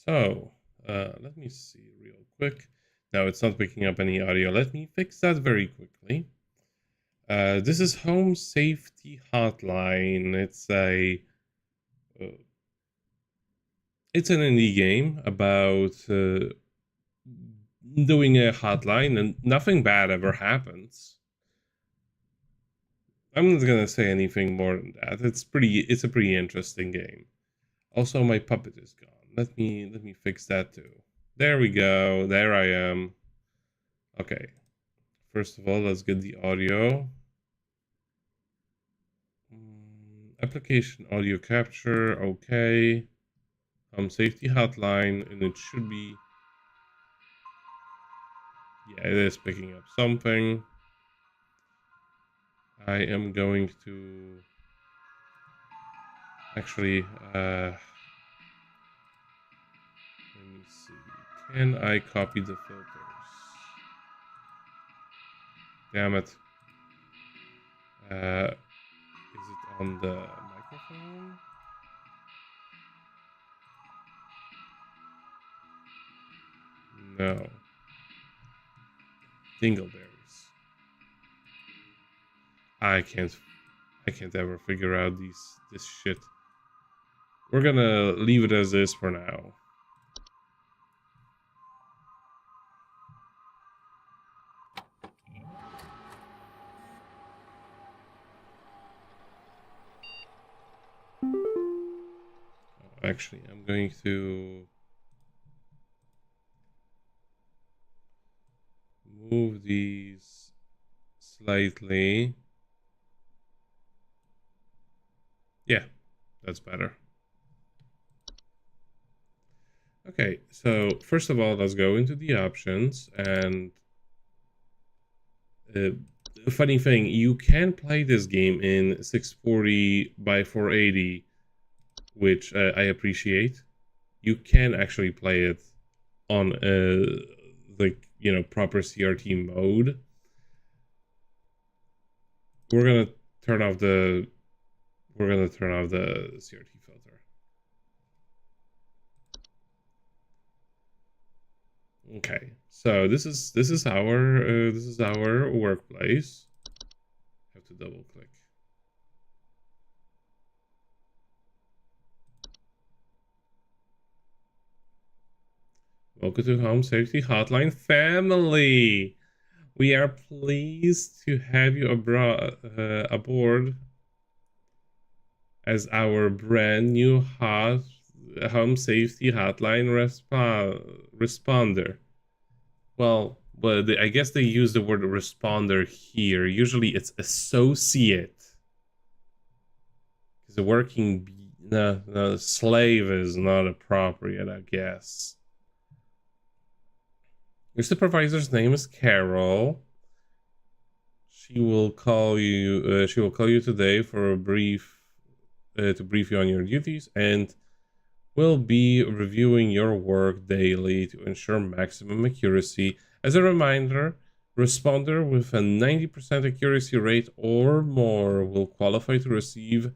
So, let me see real quick. Now it's not picking up any audio. Let me fix that very quickly. This is Home Safety Hotline. Uh, it's an indie game about doing a hotline, and nothing bad ever happens. I'm not gonna say anything more than that. It's a pretty interesting game. Also, my puppet is gone. Let me fix that too. There we go. There I am. Okay. First of all, let's get the audio. Application audio capture. Okay. Safety hotline, and it should be. Yeah, it is picking up something. I am going to actually. Let me see. Can I copy the filters? Damn it. Is it on the microphone? No. Dingleberries. I can't ever figure out this shit. We're gonna leave it as is for now. Actually, I'm going to move these slightly. Yeah, that's better. Okay, so first of all, let's go into the options. And funny thing, you can play this game in 640 by 480, which I appreciate. You can actually play it on proper CRT mode. We're gonna turn off the CRT filter. Okay, so this is our workplace. Have to double click. Welcome to Home Safety Hotline family. We are pleased to have you aboard as our brand new home safety hotline responder. Well, I guess they use the word responder here. Usually it's associate. Because the working slave is not appropriate, I guess. Your supervisor's name is Carol. She will call you. She will call you today for a brief to brief you on your duties, and will be reviewing your work daily to ensure maximum accuracy. As a reminder, responder with a 90% accuracy rate or more will qualify to receive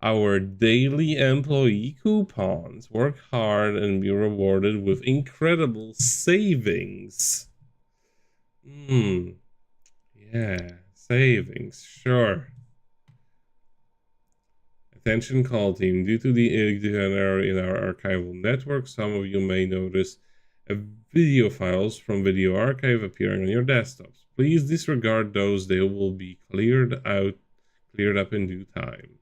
our daily employee coupons. Work hard and be rewarded with incredible savings. Yeah, savings, sure. Attention call team. Due to the error in our archival network, some of you may notice video files from Video Archive appearing on your desktops. Please disregard those. They will be cleared up in due time.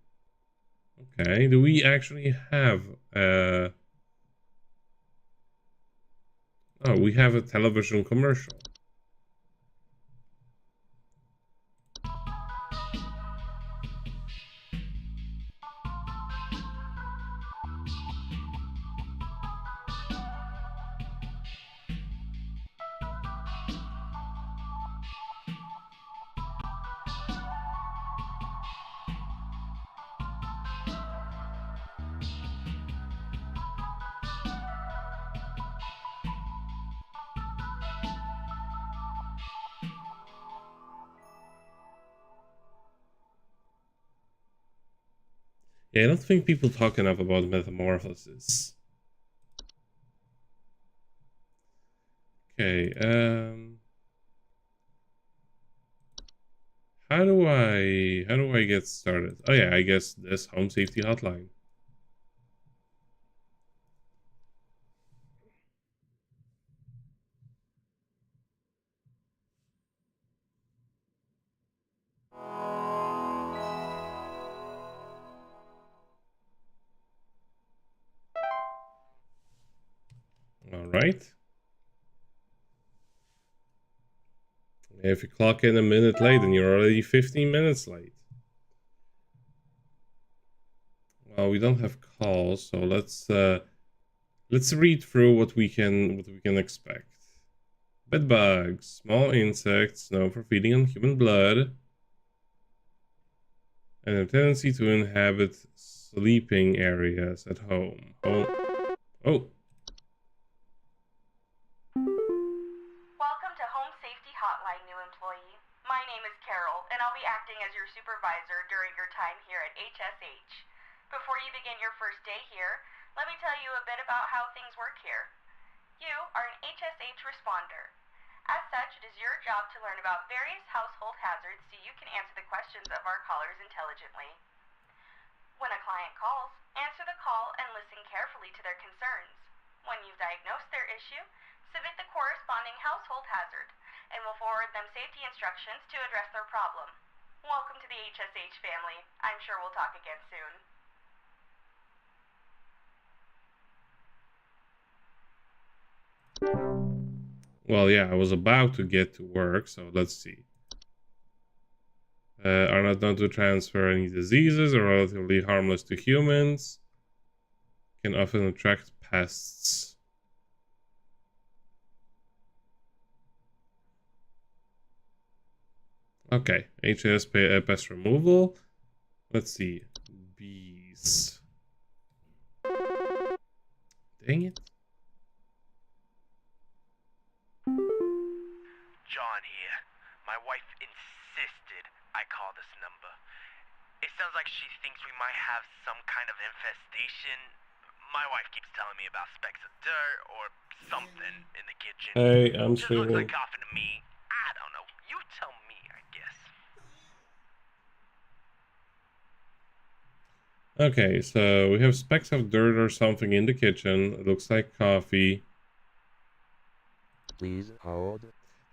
Okay, do we actually have oh, we have a television commercial. Yeah, I don't think people talk enough about metamorphosis. Okay, how do I get started? Oh yeah, I guess this home safety hotline. All right. If you clock in a minute late, then you're already 15 minutes late. Well, we don't have calls, so let's read through what we can expect. Bed bugs, small insects known for feeding on human blood, and a tendency to inhabit sleeping areas at home. Oh. Welcome to Home Safety Hotline, new employee. My name is Carol, and I'll be acting as your supervisor during your time here at HSH. Before you begin your first day here, let me tell you a bit about how things work here. You are an HSH responder. As such, it is your job to learn about various household hazards so you can answer the questions of our callers intelligently. When a client calls, answer the call and listen carefully to their concerns. When you've diagnosed their issue, submit the corresponding household hazard, and we'll forward them safety instructions to address their problem. Welcome to the HSH family. I'm sure we'll talk again soon. Well, yeah, I was about to get to work, so let's see. Are not known to transfer any diseases, or relatively harmless to humans. Can often attract pests. Okay, HS pest removal. Let's see. Bees. Dang it. John here. My wife insisted I call this number. It sounds like she thinks we might have some kind of infestation. My wife keeps telling me about specks of dirt or something in the kitchen. Hey, I'm Just looks streaming. like coughing to me. I don't know. You tell me, I guess. Okay, so we have specks of dirt or something in the kitchen. It looks like coffee. Please hold.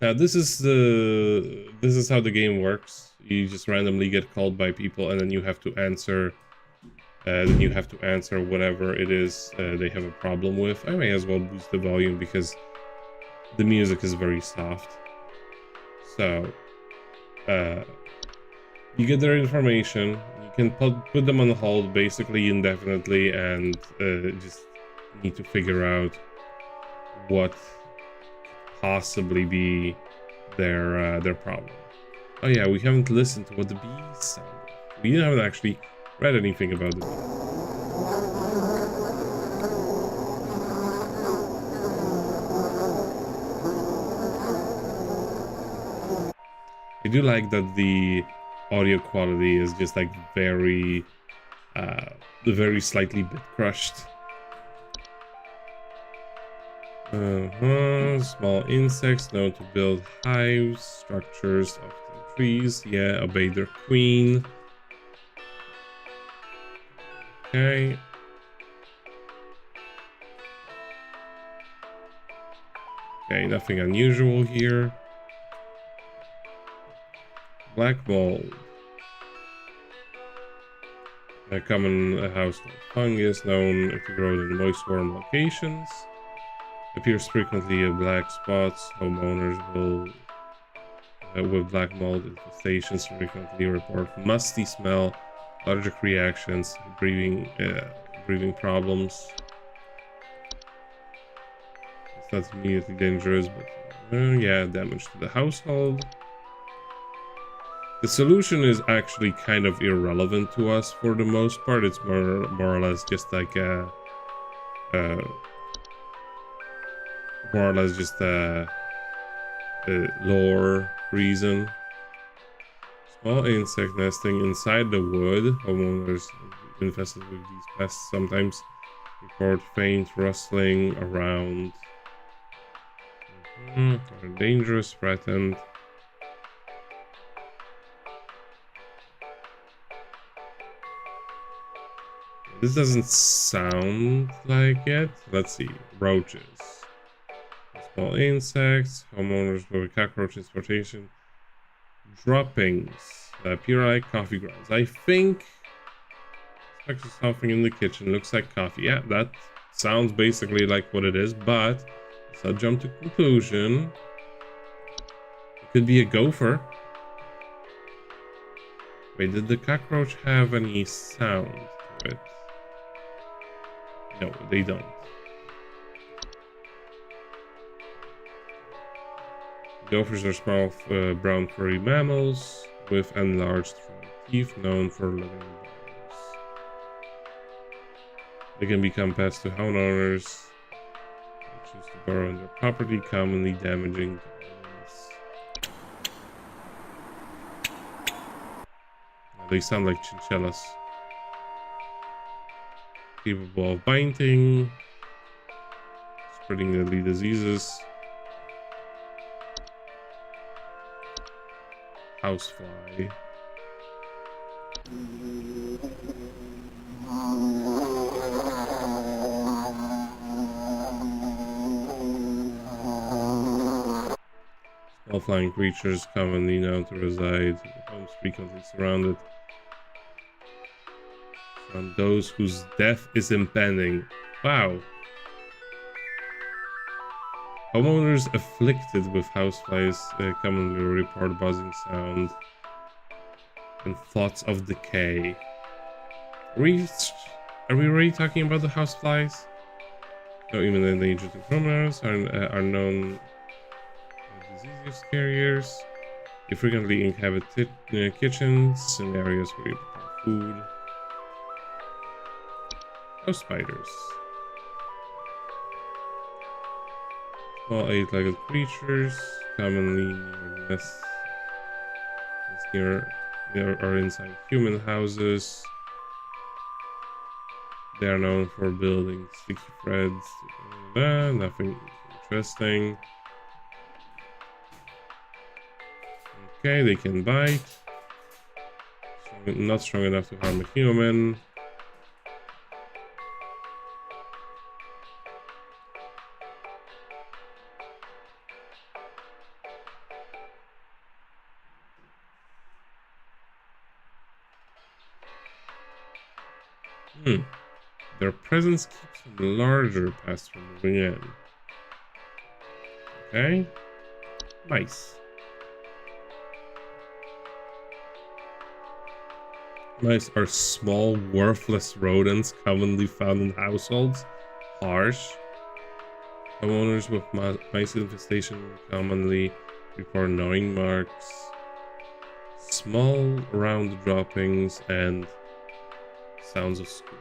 Now this is how the game works. You just randomly get called by people, and then you have to answer. Then you have to answer whatever it is they have a problem with. I may as well boost the volume because the music is very soft. So, you get their information. You can put them on hold basically indefinitely, and just need to figure out what possibly be their problem. Oh yeah, we haven't listened to what the bees sound like. We haven't actually read anything about the bees. I do like that the audio quality is just like very slightly bit crushed. Small insects known to build hives, structures of the trees. Yeah, obey their queen. Okay. Okay, nothing unusual here. Black mold. A common household fungus known if it grows in moist, warm locations. Appears frequently in black spots. Homeowners will, with black mold infestations, frequently report musty smell, allergic reactions, breathing problems. It's not immediately dangerous, but yeah, damage to the household. The solution is actually kind of irrelevant to us for the most part. It's more or less just like a lore reason. Small insect nesting inside the wood. Homeowners infested with these pests sometimes report faint rustling around. Are dangerous, threatened. This doesn't sound like it. Let's see. Roaches. Small insects. Homeowners with cockroach transportation. Droppings that appear like coffee grounds. I think there's something in the kitchen. Looks like coffee. Yeah, that sounds basically like what it is, but let's not jump to conclusion. It could be a gopher. Wait, did the cockroach have any sound to it? No, they don't. Gophers are small, brown furry mammals with enlarged front teeth, known for living bones. They can become pests to homeowners who choose to burrow in their property, commonly damaging gardens. They sound like chinchillas. Capable of biting, spreading deadly diseases. Housefly. Small flying creatures commonly known to reside in homes frequently surrounded from those whose death is impending. Wow. Homeowners afflicted with houseflies commonly report buzzing sound and thoughts of decay. Are we really talking about the houseflies? No, even the endangered homeowners are known as disease carriers. They frequently inhabit kitchens and areas where you prepare food. House spiders. Small eight-legged creatures, commonly near nests or inside human houses. They are known for building sticky threads. Nothing interesting. Okay, they can bite. Not strong enough to harm a human. Their presence keeps them larger past from moving in. Okay. Mice. Mice are small, worthless rodents commonly found in households. Harsh. Homeowners with mice infestation commonly report gnawing marks, small round droppings, and sounds of squeaking.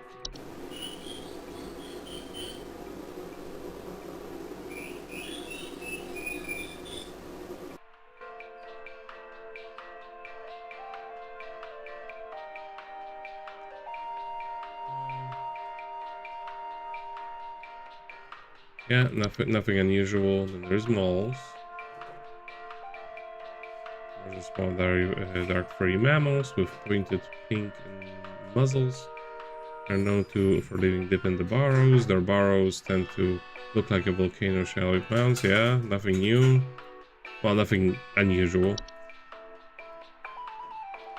Yeah, nothing unusual. Then there's moles. There's small dark furry mammals with pointed pink muzzles. Are known for leaving deep in the burrows. Their burrows tend to look like a volcano shell-like mounds. Yeah, nothing new. Well, nothing unusual.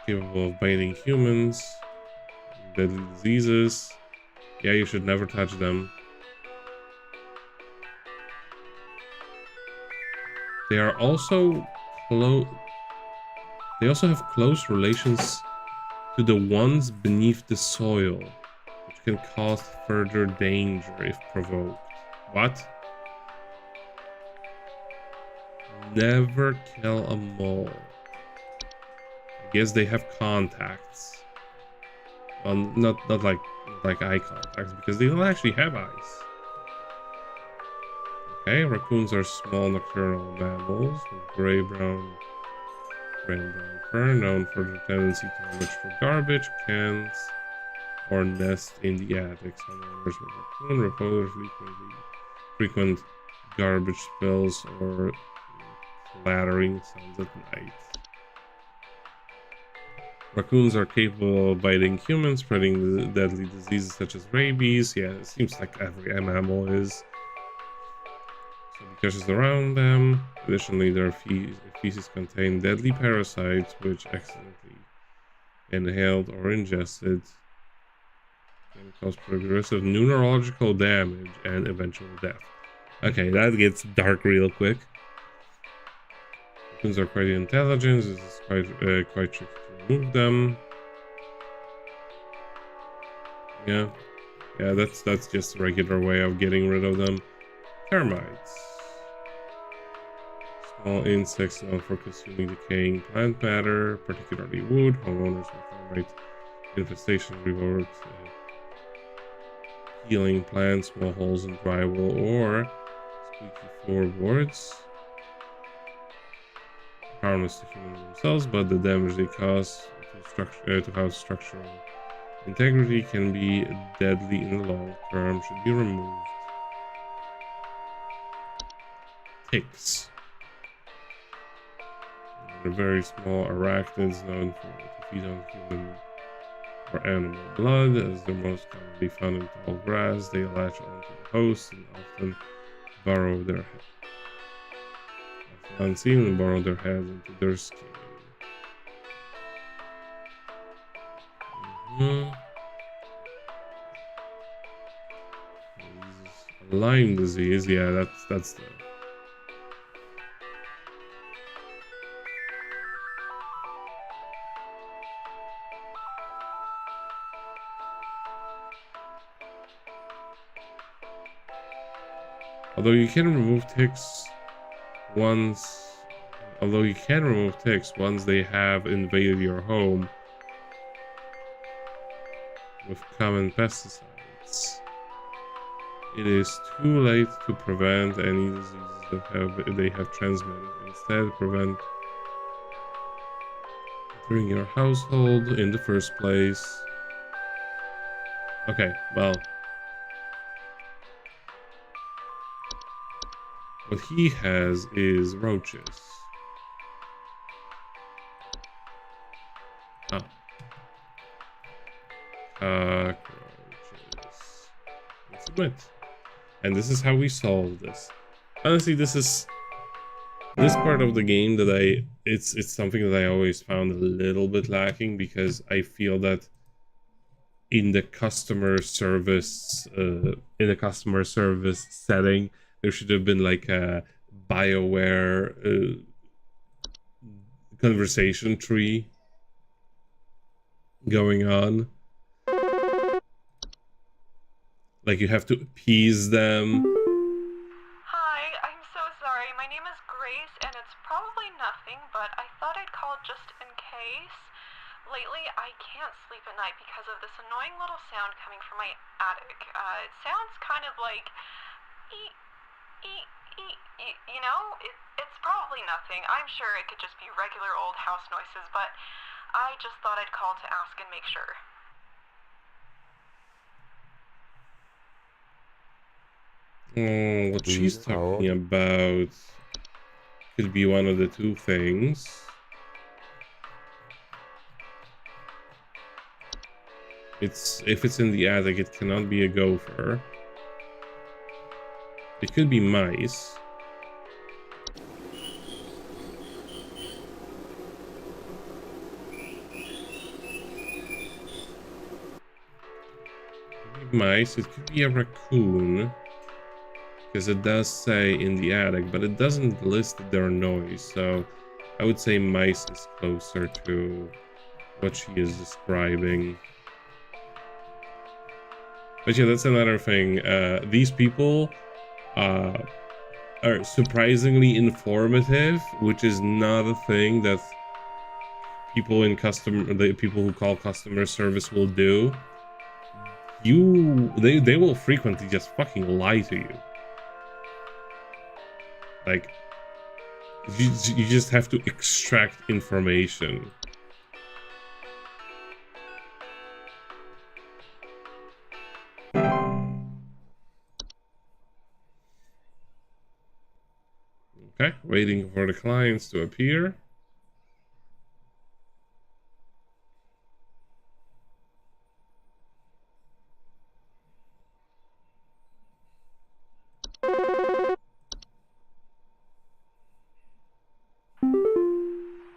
Capable of biting humans. Deadly diseases. Yeah, you should never touch them. They are also They also have close relations to the ones beneath the soil, which can cause further danger if provoked. What? Never kill a mole. I guess they have contacts. Well, not like eye contacts, because they don't actually have eyes. Okay, raccoons are small nocturnal mammals with gray-brown fur, known for their tendency to rummage for garbage cans or nest in the attics. Homeowners with raccoon reportedly frequent garbage spills or clattering sounds at night. Raccoons are capable of biting humans, spreading deadly diseases such as rabies. Yeah, it seems like every mammal is. So be cautious around them. Additionally, their feces contain deadly parasites which accidentally inhaled or ingested can cause progressive neurological damage and eventual death. Okay, that gets dark real quick. Raccoons are quite intelligent. This is quite tricky to remove them. Yeah, that's just a regular way of getting rid of them. Termites. Small insects known for consuming decaying plant matter, particularly wood. Homeowners with termite infestation report peeling plants, small holes in drywall, or squeaky floorboards. Harmless to humans themselves, but the damage they cause to house structural integrity can be deadly in the long term. Should be removed. Ticks. They're very small arachnids known to feed on human or animal blood, as they're most commonly found in tall grass. They latch onto the host and often burrow their head. Often unseen and burrow their heads into their skin. Lyme disease, yeah, that's the. Although you can remove ticks once they have invaded your home with common pesticides. It is too late to prevent any diseases that they have transmitted. Instead, prevent entering your household in the first place. Okay, well, what he has is roaches. Oh. Cockroaches. Let's submit. And this is how we solve this. Honestly, this part of the game that it's something that I always found a little bit lacking, because I feel that in the customer service setting, there should have been like a BioWare conversation tree going on. Like you have to appease them. Hi, I'm so sorry. My name is Grace, and it's probably nothing, but I thought I'd call just in case. Lately, I can't sleep at night because of this annoying little sound coming from my attic. It sounds kind of like you know? It's probably nothing. I'm sure it could just be regular old house noises, but I just thought I'd call to ask and make sure. Oh, what she's talking about could be one of the two things. If it's in the attic, it cannot be a gopher. It could be mice. Mice. It could be a raccoon, because it does say in the attic, but it doesn't list their noise. So I would say mice is closer to what she is describing. But yeah, that's another thing. These people are surprisingly informative, which is not a thing that the people who call customer service will do. They will frequently just fucking lie to you. Like, you just have to extract information. Okay, waiting for the clients to appear.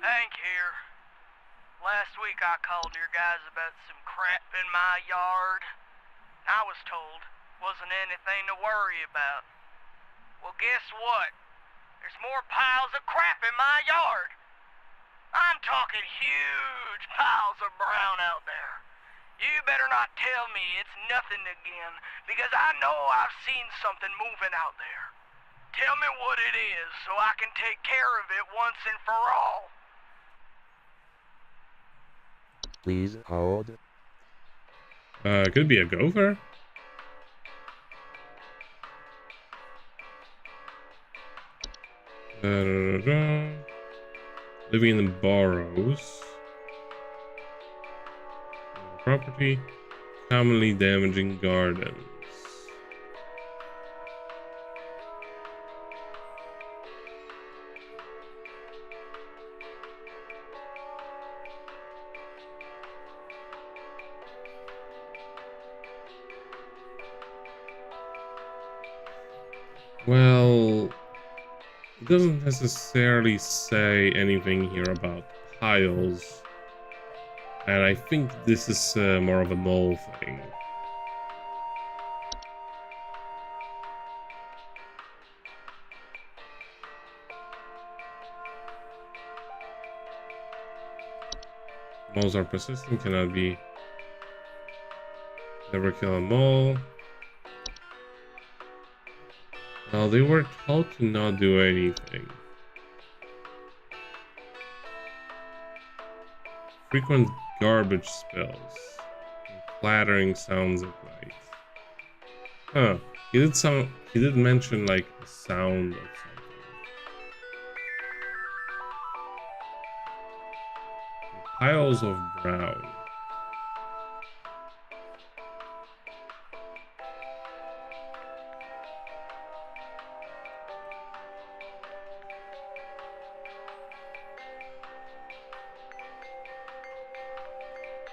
Hank here. Last week I called your guys about some crap in my yard. I was told wasn't anything to worry about. Well, guess what? There's more piles of crap in my yard. I'm talking huge piles of brown out there. You better not tell me it's nothing again, because I know I've seen something moving out there. Tell me what it is so I can take care of it once and for all. Please hold. Could be a gopher. Living in the burrows. Property. Commonly damaging gardens. Well, it doesn't necessarily say anything here about piles. And I think this is more of a mole thing. Moles are persistent, cannot be. Never kill a mole. Well, they were told to not do anything. Frequent garbage spills. And clattering sounds at night. Huh. He did mention like the sound of something. And piles of brown.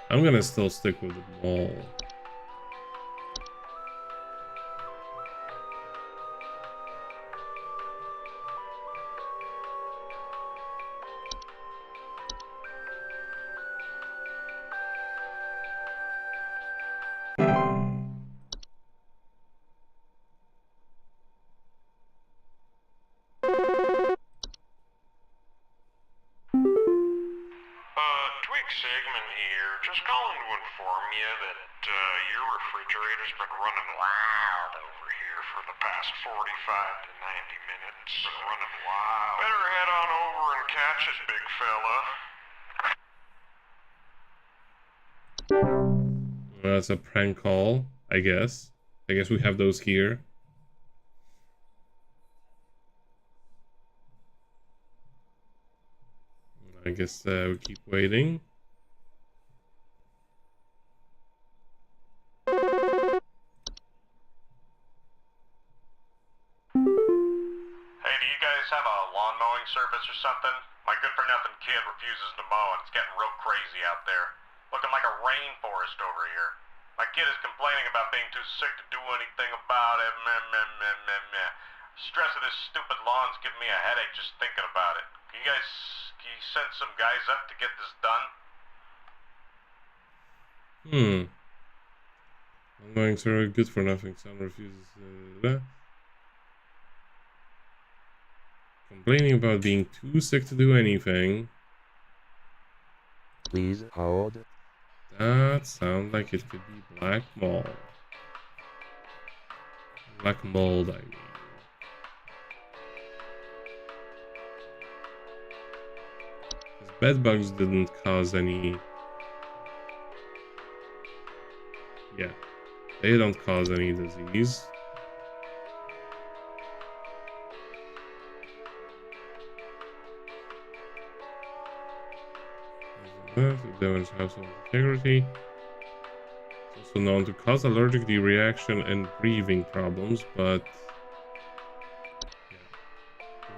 I'm gonna still stick with the mole. Twig Sigmund here. Just calling to inform you that your refrigerator's been running wild over here for the past 45 to 90 minutes. Been running wild. Better head on over and catch it, big fella. That's a prank call, I guess. I guess we have those here. I guess we keep waiting. Hey, do you guys have a lawn mowing service or something? My good-for-nothing kid refuses to mow, and it's getting real crazy out there. Looking like a rainforest over here. My kid is complaining about being too sick to do anything about it. Meh, meh, meh, meh, meh. Stress of this stupid lawn's giving me a headache just thinking about it. Can you send some guys up to get this done? Ongoing survey, good for nothing. Son refuses. Complaining about being too sick to do anything. Please hold. That sounds like it could be black mold. Black mold, I mean. Bed bugs didn't cause any. Yeah, they don't cause any disease. To damage household integrity. It's also known to cause allergic reaction and breathing problems, but yeah,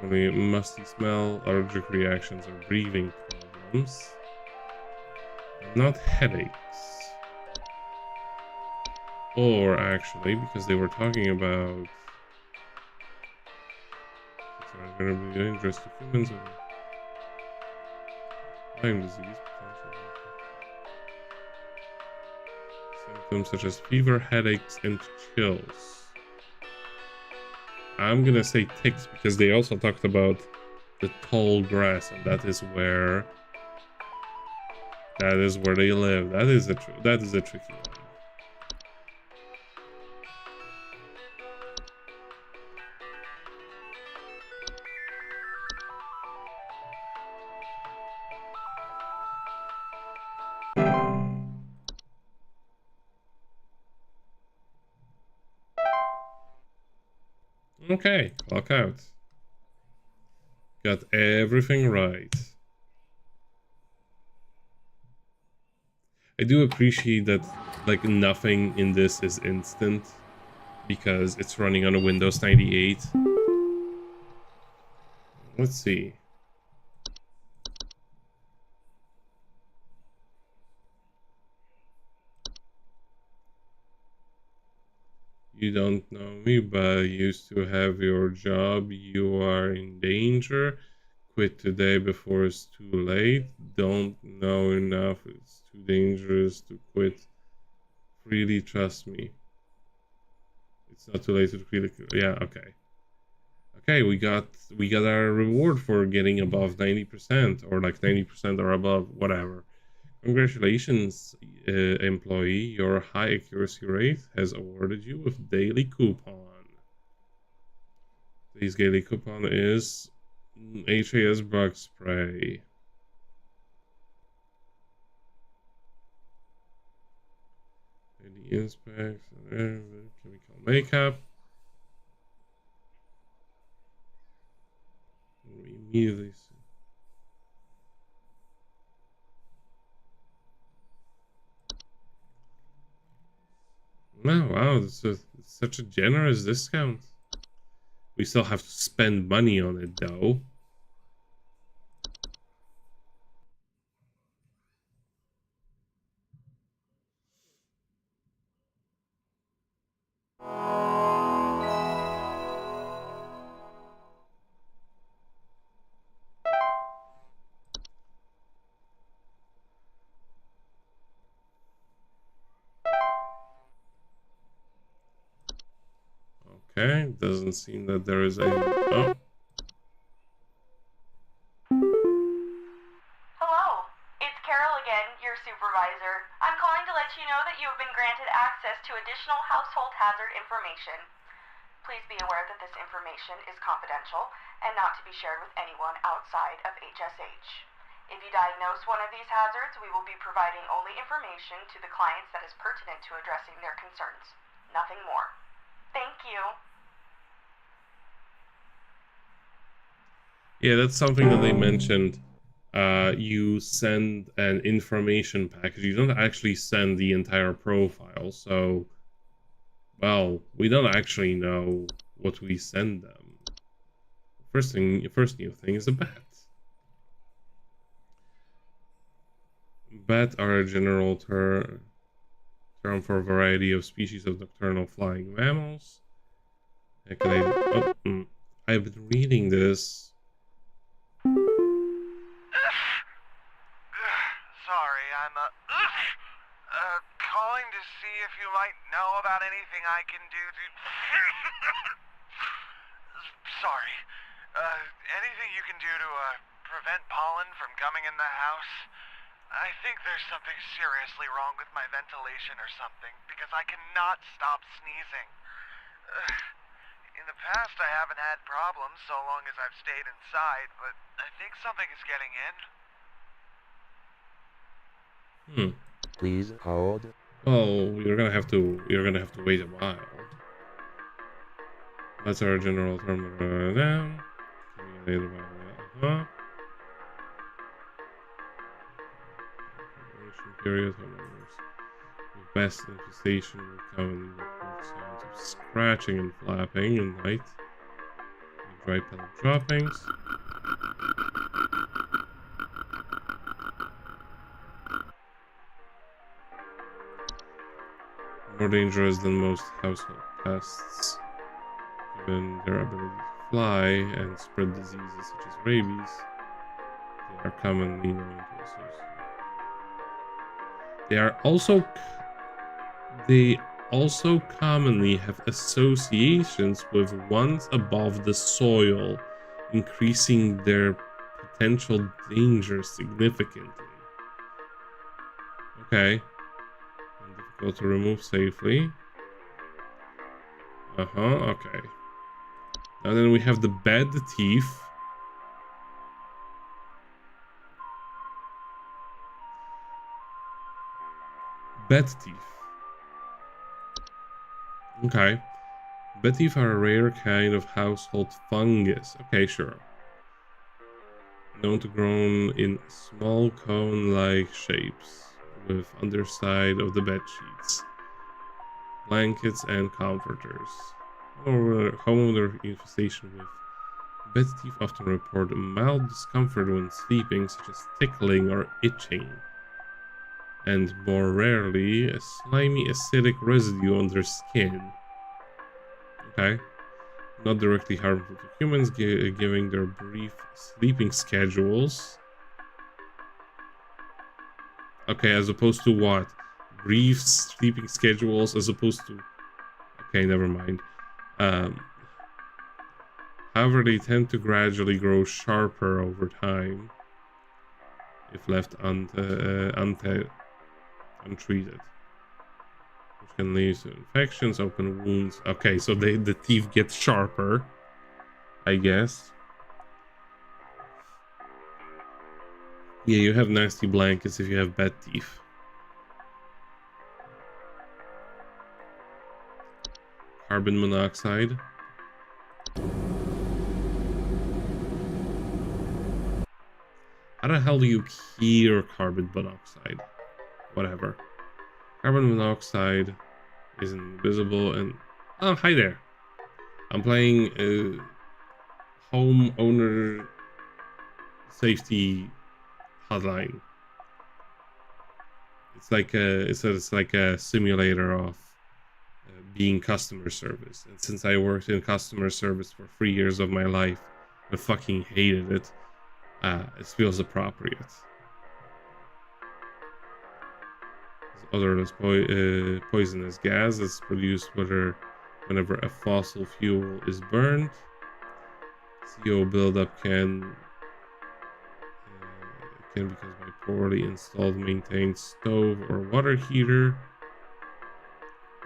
Only musty smell, allergic reactions, or breathing problems. Not headaches. Or actually, because they were talking about it's are going to be dangerous to humans or Lyme disease, potentially. Symptoms such as fever, headaches, and chills. I'm gonna say ticks because they also talked about the tall grass, and that is where they live. That is a tricky one. Okay, clock out. Got everything right. I do appreciate that, like, nothing in this is instant because it's running on a Windows 98. Let's see. You don't know me, but I used to have your job. You are in danger. Quit today before it's too late. Don't know enough. It's too dangerous to quit. Freely trust me. It's not too late to really. Yeah, okay. Okay, we got our reward for getting above 90% or like 90% or above, whatever. Congratulations, employee. Your high accuracy rate has awarded you with daily coupon. Today's daily coupon is HAS bug spray. The inspect, chemical makeup. We immediately see. Oh, wow, it's such a generous discount. We still have to spend money on it, though. Okay, doesn't seem that there is any... Oh. Hello, it's Carol again, your supervisor. I'm calling to let you know that you have been granted access to additional household hazard information. Please be aware that this information is confidential and not to be shared with anyone outside of HSH. If you diagnose one of these hazards, we will be providing only information to the clients that is pertinent to addressing their concerns. Nothing more. Thank you. Yeah, that's something that they mentioned. You send an information package. You don't actually send the entire profile. So, well, we don't actually know what we send them. First new thing is a bat. Bat are a general term for a variety of species of nocturnal flying mammals. I've been reading this. Sorry, I'm calling to see if you might know about anything I can do to... Sorry. Anything you can do to prevent pollen from coming in the house? I think there's something seriously wrong with my ventilation or something, because I cannot stop sneezing. In the past, I haven't had problems so long as I've stayed inside, but I think something is getting in. Please hold. Well, you're gonna have to wait a while. That's our general term now. Period. With best infestation will commonly report sounds of scratching and flapping in night. Dry pellet droppings. More dangerous than most household pests, given their ability to fly and spread diseases such as rabies. They are commonly known to associate. They also commonly have associations with ones above the soil, increasing their potential danger significantly. Okay. And difficult to remove safely. Okay. Now then we have the bed thief. Bed thief. Okay. Bed thief are a rare kind of household fungus. Okay, sure. Known to grow in small cone-like shapes with underside of the bed sheets, blankets, and comforters. Homeowner infestation with bed thief often report mild discomfort when sleeping, such as tickling or itching, and more rarely a slimy acidic residue on their skin. Okay. Not directly harmful to humans, giving their brief sleeping schedules. Okay, as opposed to what? Brief sleeping schedules as opposed to... Okay, never mind. However, they tend to gradually grow sharper over time if left untreated, which can lead to infections, open wounds. Okay, so the teeth get sharper, I guess. Yeah, you have nasty blankets if you have bad teeth. Carbon monoxide. How the hell do you hear carbon monoxide? Whatever. Carbon monoxide is invisible and... Oh, hi there. I'm playing homeowner safety hotline. It's like a simulator of being customer service. And since I worked in customer service for 3 years of my life, I fucking hated it. It feels appropriate. Odorless poisonous gas is produced whenever a fossil fuel is burned. CO buildup can be caused by poorly installed, maintained stove or water heater.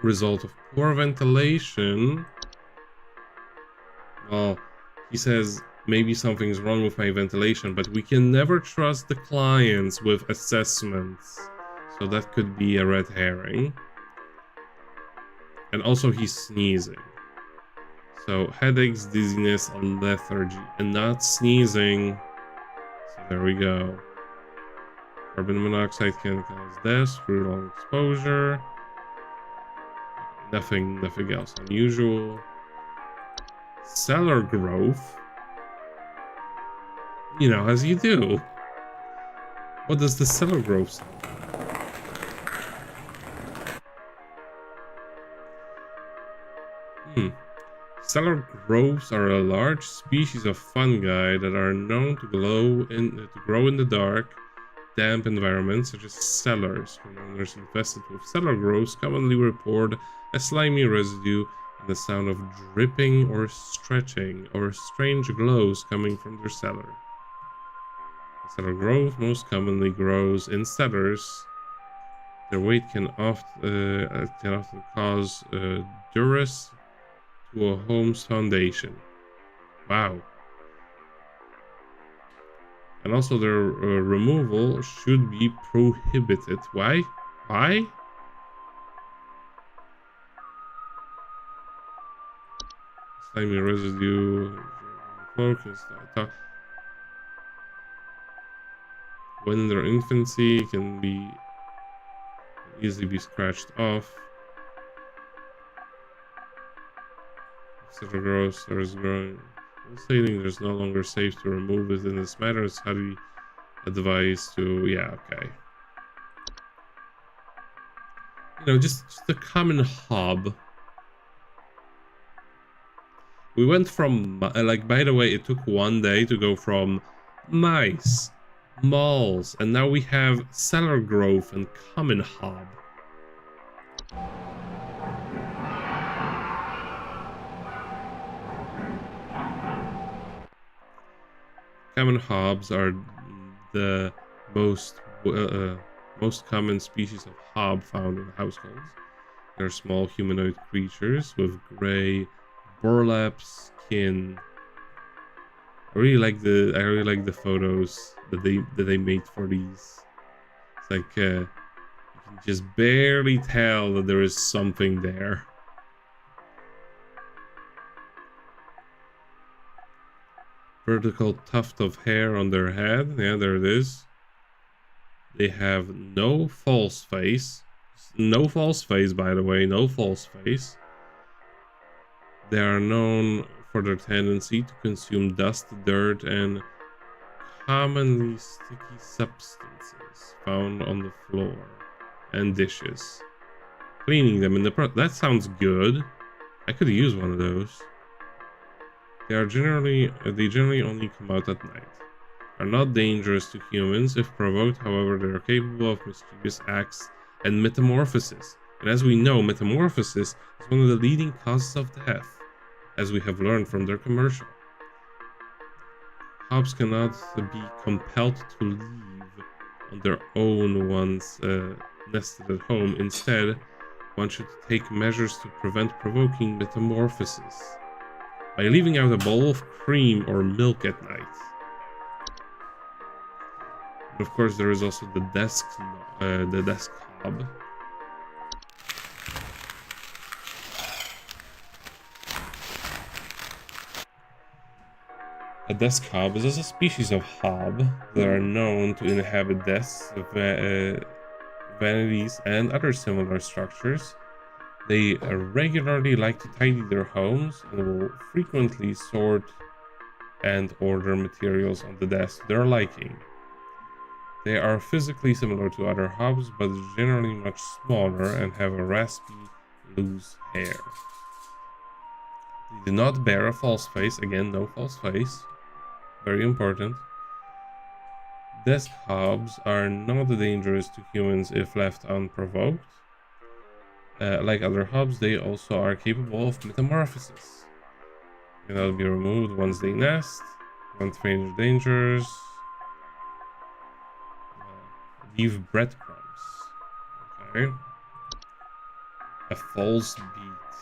Result of poor ventilation. Well, he says maybe something's wrong with my ventilation, but we can never trust the clients with assessments. So that could be a red herring. And also he's sneezing. So headaches, dizziness, and lethargy. And not sneezing. So there we go. Carbon monoxide can cause death through long exposure. Nothing else unusual. Cellar growth. You know, as you do. What does the cellar growth say? Cellar growths are a large species of fungi that are known to grow in the dark, damp environments such as cellars. Homeowners infested with cellar growths commonly report a slimy residue and the sound of dripping or stretching or strange glows coming from their cellar. The cellar growth most commonly grows in cellars. Their weight can often cause duress to a home's foundation. Wow. And also their removal should be prohibited. Why? Why? Slimy residue. Focus. When in their infancy, can easily be scratched off. Cellar growth starts growing. Stating there's no longer safe to remove it in this matter. It's highly advised to... Yeah, okay. You know, just a common hob. We went from, like, by the way, it took 1 day to go from mice, malls, and now we have cellar growth and common hob. Common hobs are the most common species of hob found in households. They're small humanoid creatures with gray burlap skin. I really like the photos that they made for these. It's like you can just barely tell that there is something there. Vertical tuft of hair on their head. Yeah, there it is. They have no false face. No false face, by the way. No false face. They are known for their tendency to consume dust, dirt, and commonly sticky substances found on the floor and dishes. Cleaning them in the that sounds good. I could use one of those. They generally only come out at night. Are not dangerous to humans if provoked, however, they are capable of mischievous acts and metamorphosis. And as we know, metamorphosis is one of the leading causes of death, as we have learned from their commercial. Hobs cannot be compelled to leave on their own once nested at home. Instead, one should take measures to prevent provoking metamorphosis by leaving out a bowl of cream or milk at night. And of course, there is also the desk hob. A desk hob is a species of hob that are known to inhabit desks, vanities, and other similar structures. They regularly like to tidy their homes and will frequently sort and order materials on the desk to their liking. They are physically similar to other hobs, but generally much smaller and have a raspy, loose hair. They do not bear a false face. Again, no false face. Very important. Desk hobs are not dangerous to humans if left unprovoked. Like other hobs, they also are capable of metamorphosis. Cannot be removed once they nest. Don't strange dangers. Leave breadcrumbs. Okay. A false beat.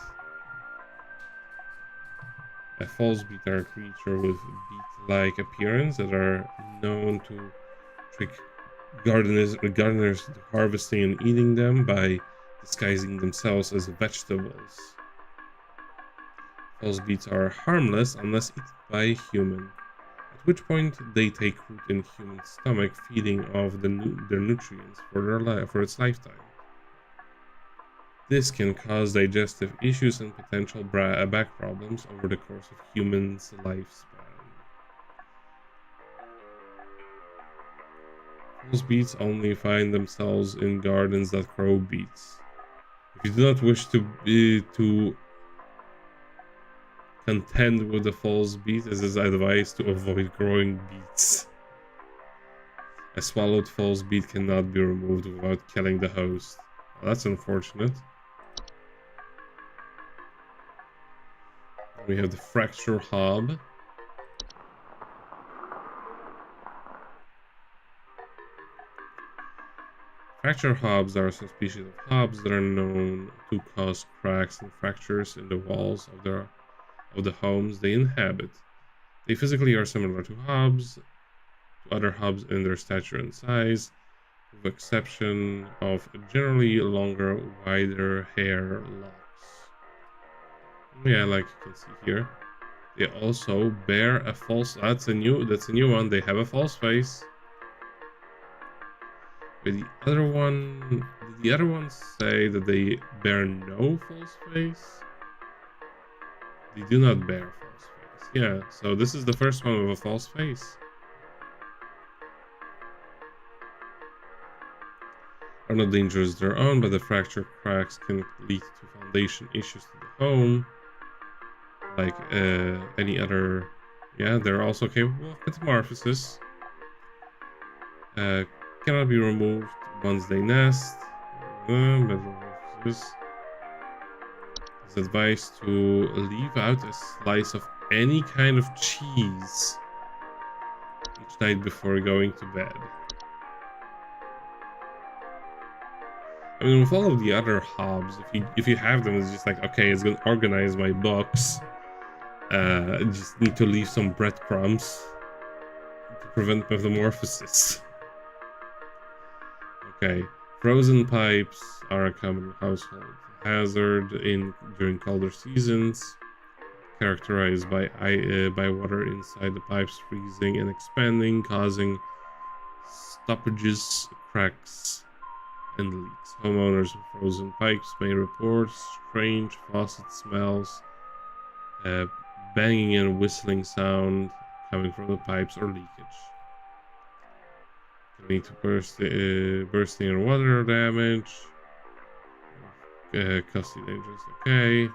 A false beat are a creature with beat-like appearance that are known to trick gardeners into harvesting and eating them by disguising themselves as vegetables. False beats are harmless unless eaten by a human, at which point they take root in human stomach, feeding off their nutrients for its lifetime. This can cause digestive issues and potential back problems over the course of humans' lifespan. False beets only find themselves in gardens that grow beets. If you do not wish to contend with the false beet, it is advised to avoid growing beets. A swallowed false beet cannot be removed without killing the host. Well, that's unfortunate. We have the fracture hob. Fracture hobs are some species of hobs that are known to cause cracks and fractures in the walls of the homes they inhabit. They physically are similar to other hobs in their stature and size, with the exception of generally longer, wider hair locks. Yeah, like you can see here. They also bear a false... That's a new one. They have a false face. But did the other ones say that they bear no false face? They do not bear false face. Yeah, so this is the first one with a false face. Are not dangerous their own, but the fracture cracks can lead to foundation issues to the home. Like any other... Yeah, they're also capable of metamorphosis. Cannot be removed once they nest. Metamorphosis. It's advised to leave out a slice of any kind of cheese each night before going to bed. I mean, with all of the other hobs, if you have them, it's just like, okay, it's gonna organize my books. Just need to leave some breadcrumbs to prevent metamorphosis. Okay, frozen pipes are a common household hazard during colder seasons, characterized by water inside the pipes freezing and expanding, causing stoppages, cracks, and leaks. Homeowners with frozen pipes may report strange faucet smells, banging and whistling sound coming from the pipes, or leakage. Leading to bursting or water damage. Custody dangerous. Okay.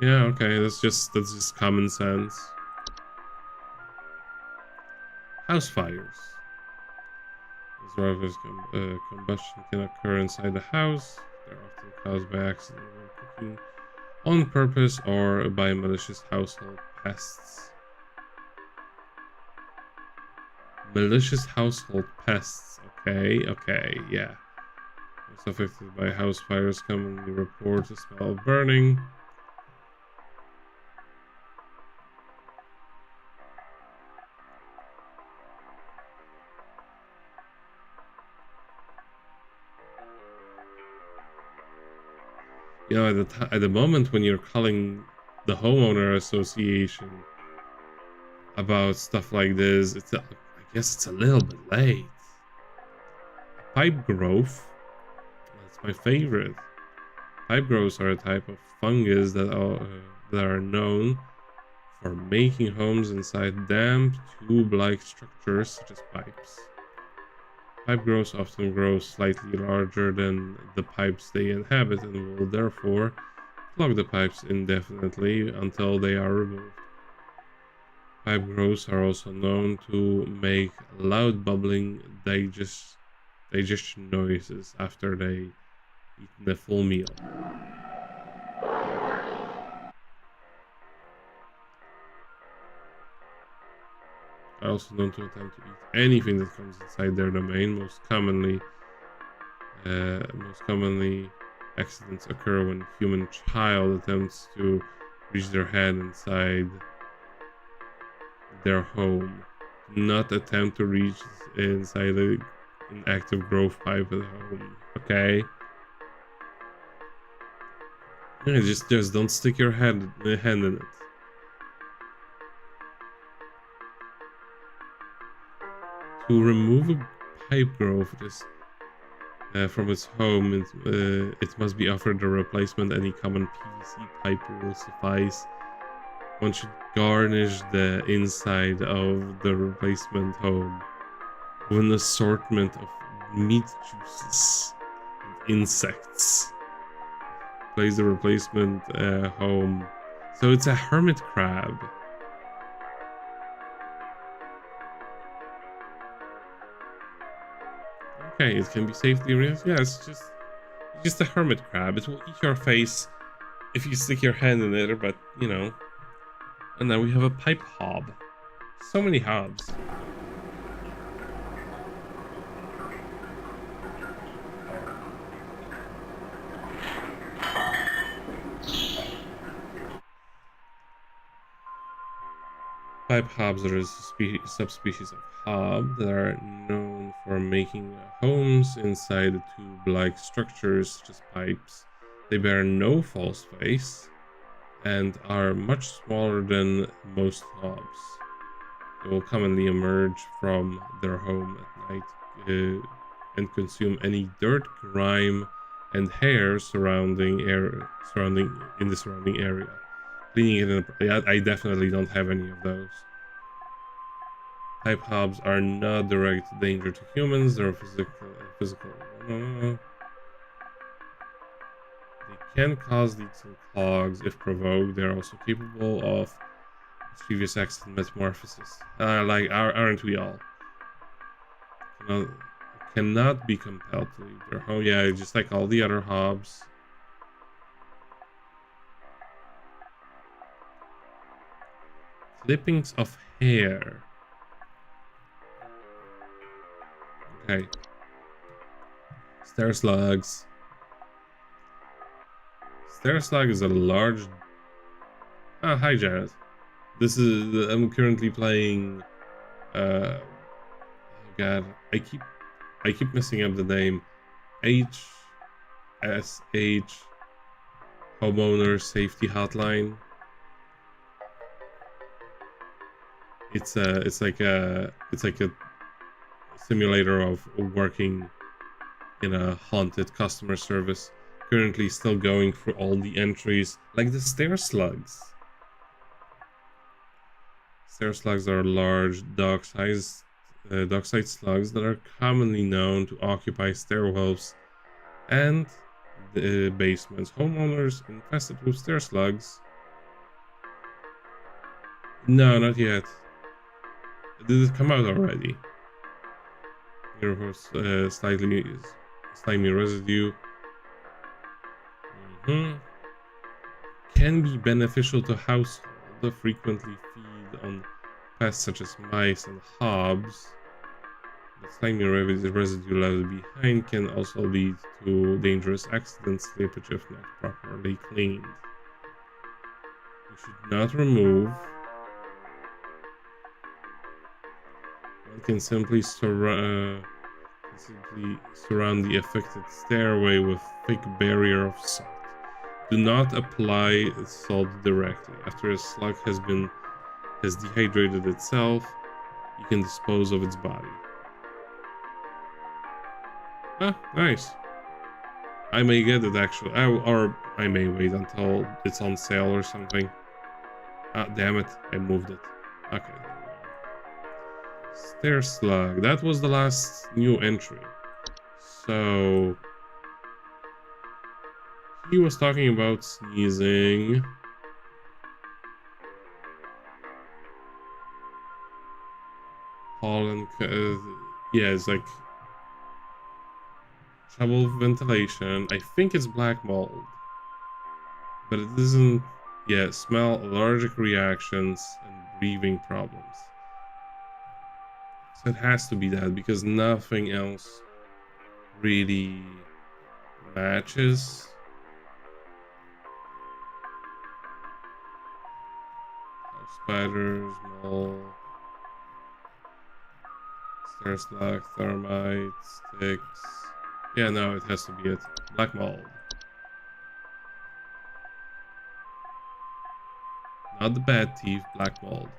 Yeah. Okay. That's just common sense. House fires. As well as combustion can occur inside the house. They're often caused by accident when cooking on purpose or by malicious household pests. Malicious household pests. Okay, yeah. Most affected by house fires commonly report the smell of burning. You know, at the moment when you're calling the homeowner association about stuff like this, I guess it's a little bit late. Pipe growth, that's my favorite. Pipe growths are a type of fungus that are known for making homes inside damp, tube-like structures such as pipes. Pipe growths often grow slightly larger than the pipes they inhabit and will therefore clog the pipes indefinitely until they are removed. Pipe growths are also known to make loud bubbling digestion noises after they eaten a full meal. Are also known to attempt to eat anything that comes inside their domain. Most commonly, accidents occur when a human child attempts to reach their hand inside their home. Do not attempt to reach inside an active growth pipe at home. Okay. Yeah, just don't stick your hand in it. To remove a pipe growth from its home, it must be offered a replacement. Any common PVC pipe will suffice. One should garnish the inside of the replacement home with an assortment of meat juices and insects. Place the replacement home. So it's a hermit crab. Okay, it can be safely raised. Yeah, it's just a hermit crab. It will eat your face if you stick your hand in it, but you know. And now we have a pipe hob. So many hobs. Pipe hobs are a subspecies of hob that are known for making homes inside the tube-like structures such as pipes. They bear no false face and are much smaller than most hobs. They will commonly emerge from their home at night and consume any dirt, grime, and hair surrounding in the surrounding area. Cleaning it I definitely don't have any of those. Pipe hobs are not direct danger to humans. They're physical. They can cause leaks and clogs if provoked. They're also capable of mischievous acts and metamorphosis. Aren't we all? Cannot be compelled to leave their home. Yeah, just like all the other hobs. Clippings of hair. Okay. Stair slugs. Stair slug is a large. Ah, hi Janet. I'm currently playing. Oh God, I keep messing up the name. HSH Homeowner Safety Hotline. It's like a simulator of working in a haunted customer service. Currently still going through all the entries, like the stair slugs. Stair slugs are large dockside slugs that are commonly known to occupy stairwells and the basements. Homeowners infested with stair slugs. No, not yet. Did it come out already? Here was slimy residue. Can be beneficial to household. Frequently feed on pests such as mice and hobs. The slimy residue left behind can also lead to dangerous accidents, slippage if not properly cleaned. You should not remove. One can simply surround the affected stairway with thick barrier of salt. Do not apply salt directly. After a slug has dehydrated itself, you can dispose of its body. Ah, nice. I may get it actually, or I may wait until it's on sale or something. Ah, damn it, I moved it. Okay. Stair slug. That was the last new entry. So he was talking about sneezing. Pollen. Yeah, it's like trouble with ventilation. I think it's black mold, but it isn't. Yeah, smell, allergic reactions, and breathing problems. So it has to be that because nothing else really matches. Spiders, mole, stair slug, termites, ticks. Yeah, no, it has to be it. Black mold. Not the bad teeth, black mold.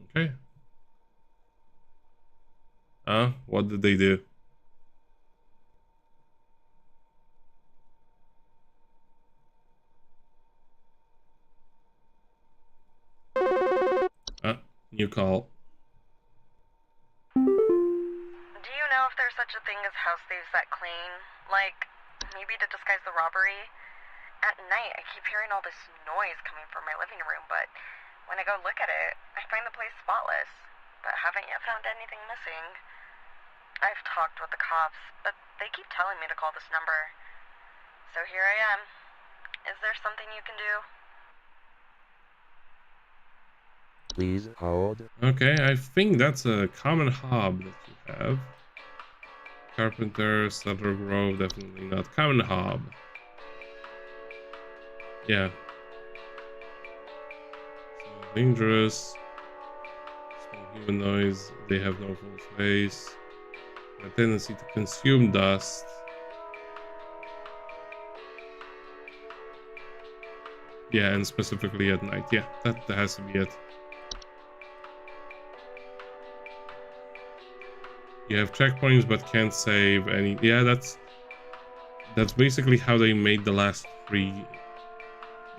Okay. What did they do? New call. Do you know if there's such a thing as house thieves that clean? Like, maybe to disguise the robbery? At night, I keep hearing all this noise coming from my living room, but when I go look at it, I find the place spotless, but haven't yet found anything missing. I've talked with the cops, but they keep telling me to call this number. So here I am. Is there something you can do? Please hold. Okay, I think that's a common hob that you have. Carpenter, Sutter Grove, definitely not. Common hob. Yeah. So dangerous. Small human noise. They have no full face. A tendency to consume dust. Yeah, and specifically at night. Yeah, that has to be it. You have checkpoints but can't save any. Yeah, that's basically how they made the last 3.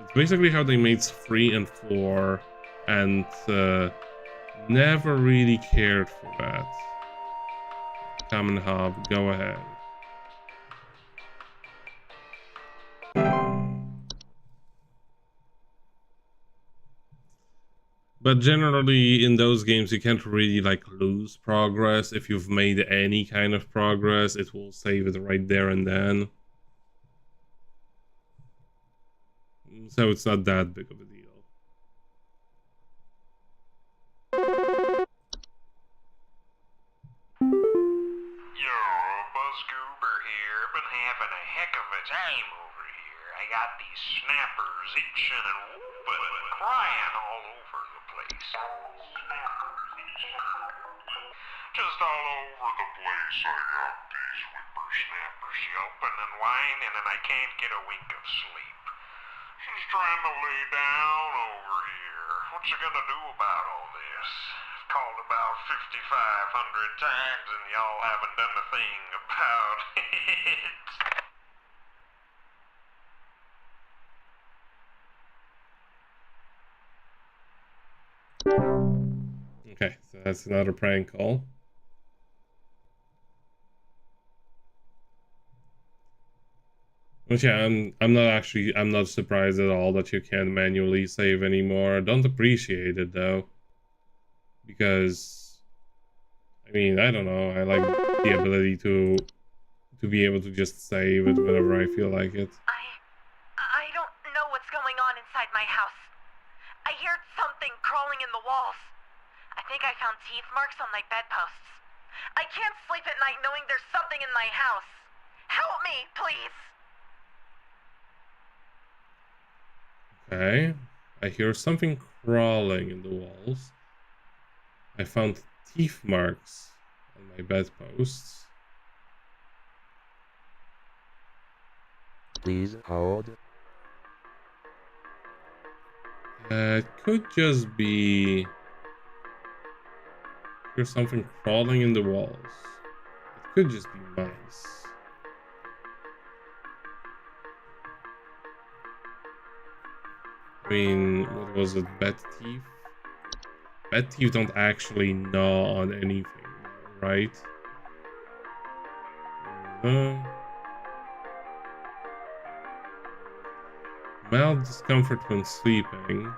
It's basically how they made 3 and 4, and never really cared for that. Common Hob, go ahead. But generally, in those games, you can't really like lose progress. If you've made any kind of progress, it will save it right there and then. So it's not that big of a deal. Yo, Buzzcoober here. Been having a heck of a time over here. I got these snappers itching and whooping and crying all over the place. Just all over the place. I got these whippersnappers yelping and whining, and I can't get a wink of sleep. She's trying to lay down over here. What's she gonna do about all this? I've called about 5,500 times and y'all haven't done a thing about it. Okay, so that's another prank call. But yeah, I'm not surprised at all that you can't manually save anymore. Don't appreciate it though. Because I mean, I don't know, I like the ability to be able to just save it whenever I feel like it. I don't know what's going on inside my house. I heard something crawling in the walls. I think I found teeth marks on my bedposts. I can't sleep at night knowing there's something in my house. Help me, please! Okay, I hear something crawling in the walls. I found teeth marks on my bedposts. Please hold. It could just be... There's something crawling in the walls. It could just be mice. I mean, what was it? Bat teeth? Bat teeth don't actually gnaw on anything, right? Mild discomfort when sleeping,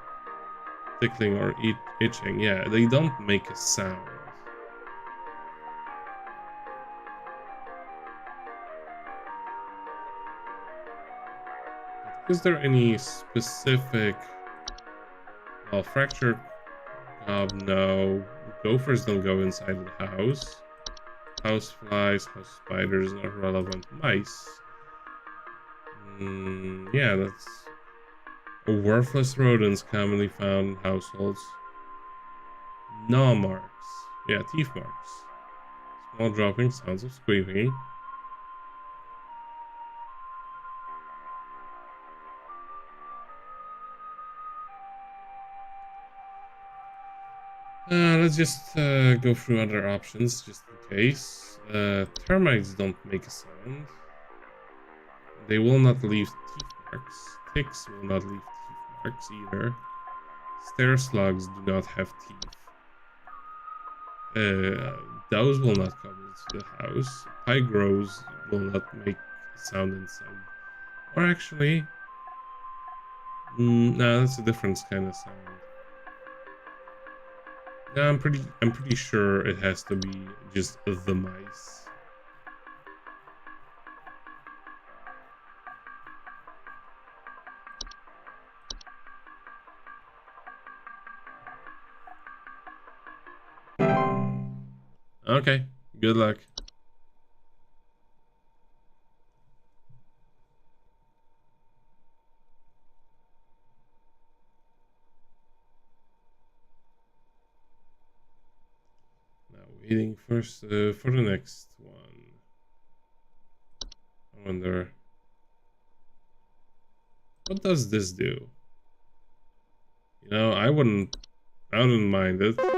tickling or itching. Yeah, they don't make a sound. Is there any specific... Well, fractured knob, no. Gophers don't go inside the house. House flies, house spiders, not relevant. Mice. Yeah, that's... Worthless rodents commonly found in households. Gnaw marks. Yeah, teeth marks. Small dropping, sounds of squeaking. Let's just go through other options, just in case. Termites don't make a sound. They will not leave teeth marks. Ticks will not leave teeth marks either. Stair slugs do not have teeth. Those will not come into the house. Pygros will not make a sound inside. Or actually... no, that's a different kind of sound. No, I'm pretty sure it has to be just the mice. Okay, good luck. Waiting first for the next one. I wonder, what does this do? No, I wouldn't mind it. Yeah,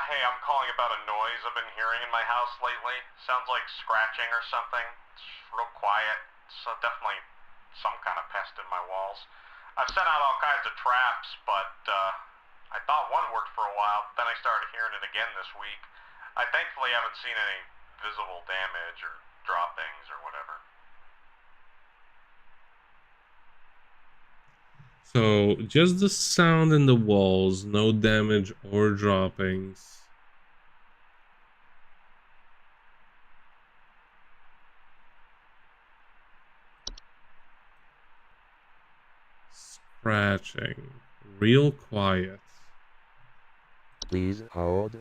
hey, I'm calling about a noise I've been hearing in my house lately. Sounds like scratching or something. It's real quiet. So definitely some kind of pest in my walls. I've sent out all kinds of traps, but I thought one worked for a while. Then I started hearing it again this week. I thankfully haven't seen any visible damage or droppings or whatever. So just the sound in the walls, no damage or droppings. Scratching, real quiet. Please hold.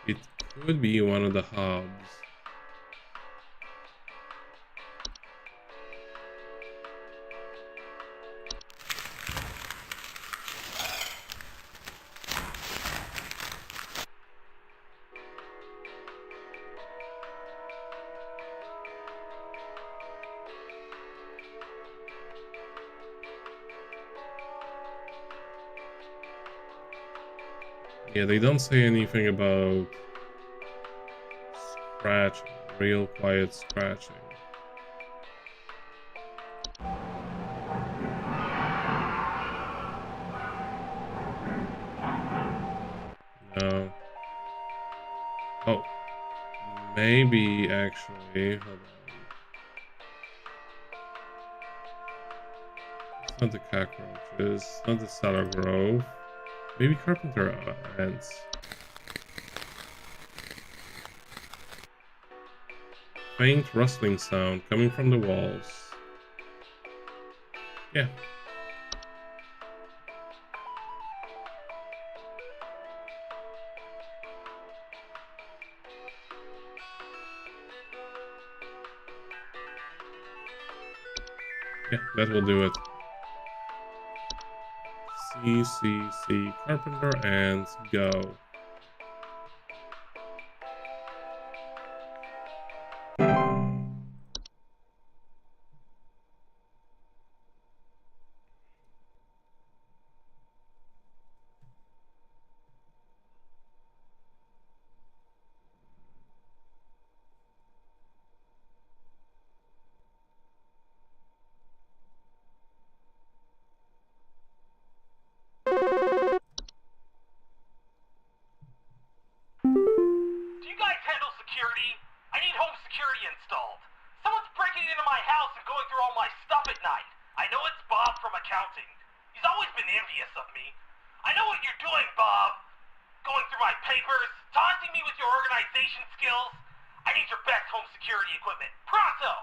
It could be one of the hobs. Yeah, they don't say anything about scratching, real quiet scratching. No. Oh, maybe actually. Hold on. It's not the cockroaches, not the cellar grove. Maybe carpenter ants. Faint rustling sound coming from the walls. Yeah. Yeah, that will do it. C, carpenter ants, go. Do you guys handle security? I need home security installed. Someone's breaking into my house and going through all my stuff at night. I know it's Bob from accounting. He's always been envious of me. I know what you're doing, Bob. Going through my papers, taunting me with your organization skills. I need your best home security equipment. Pronto!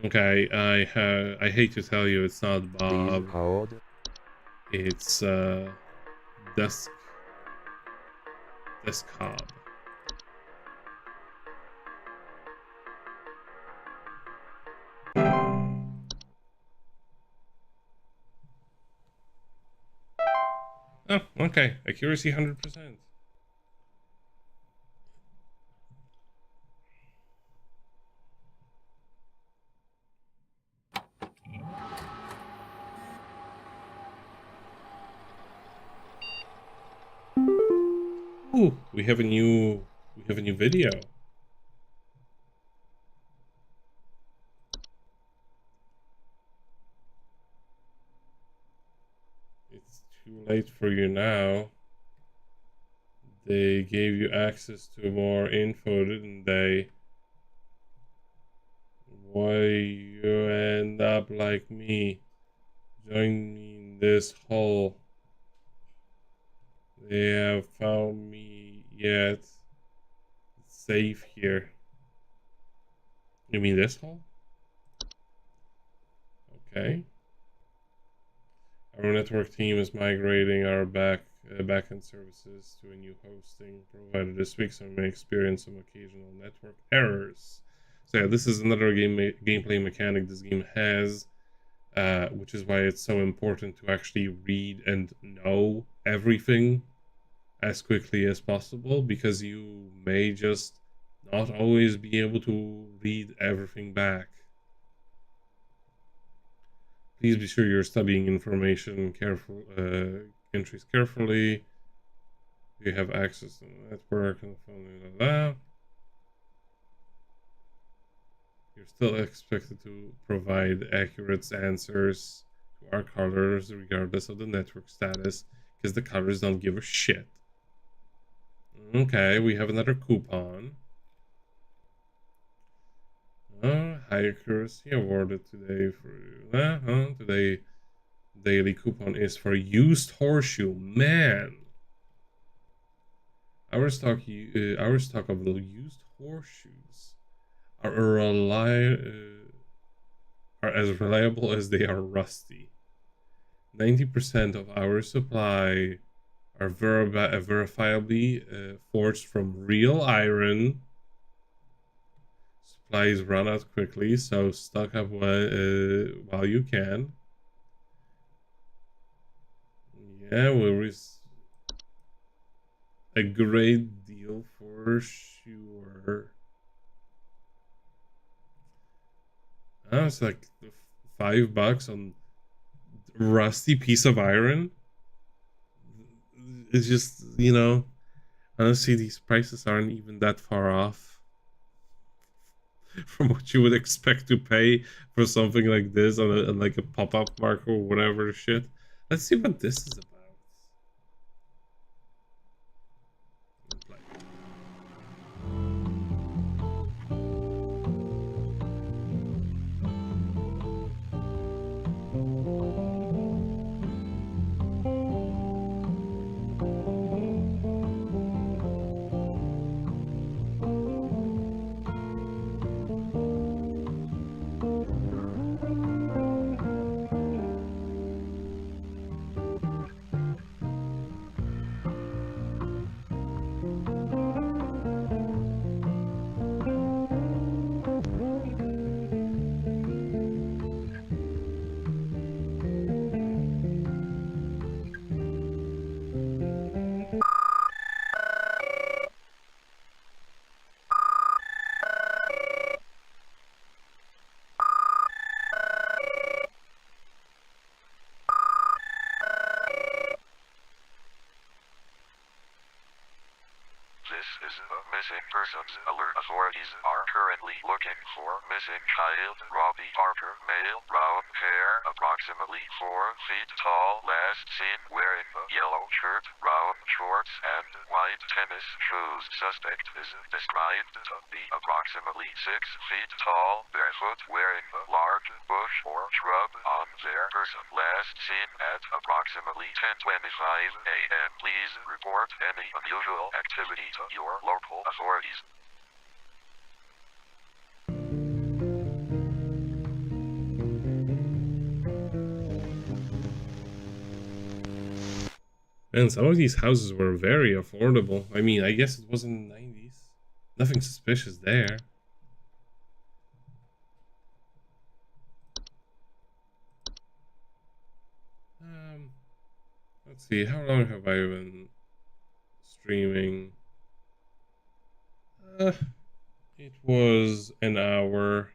Okay, I hate to tell you, it's not Please Bob. hold. It's Desktop. Oh, okay. Accuracy 100%. Ooh, we have a new video. It's too late for you now. They gave you access to more info, didn't they? Why you end up like me? Join me in this hole. They have found me yet. It's safe here. You mean this hole? Okay. Our network team is migrating our backend services to a new hosting provider this week, so we may experience some occasional network errors. So yeah, this is another gameplay mechanic this game has, which is why it's so important to actually read and know everything as quickly as possible, because you may just not always be able to read everything back. Please be sure you're studying information entries carefully. You have access to the network and the phone, blah, blah, blah. You're still expected to provide accurate answers to our callers regardless of the network status, because the callers don't give a shit. Okay, we have another coupon. High accuracy awarded today for you. Today, daily coupon is for used horseshoe. Man, our stock of used horseshoes are as reliable as they are rusty. 90% of our supply are verifiably forged from real iron. Supplies run out quickly, so stock up while you can. Yeah, a great deal for sure. It's like $5 on rusty piece of iron. It's just, honestly, these prices aren't even that far off from what you would expect to pay for something like this on like a pop-up market or whatever shit. Let's see what this is about. This is a missing persons alert. Authorities are currently looking for missing child Robbie Harper, male, brown hair, approximately 4 feet tall, last seen wearing a yellow shirt, brown shorts, and white tennis shoes. Suspect is described to be approximately 6 feet tall, barefoot, wearing a large bush or shrub on their person. Last seen at approximately 10:25 a.m. Please report any unusual activity to your local authorities. And some of these houses were very affordable. I mean, I guess it was in the 90s. Nothing suspicious there. Let's see, how long have I been streaming? It was an hour.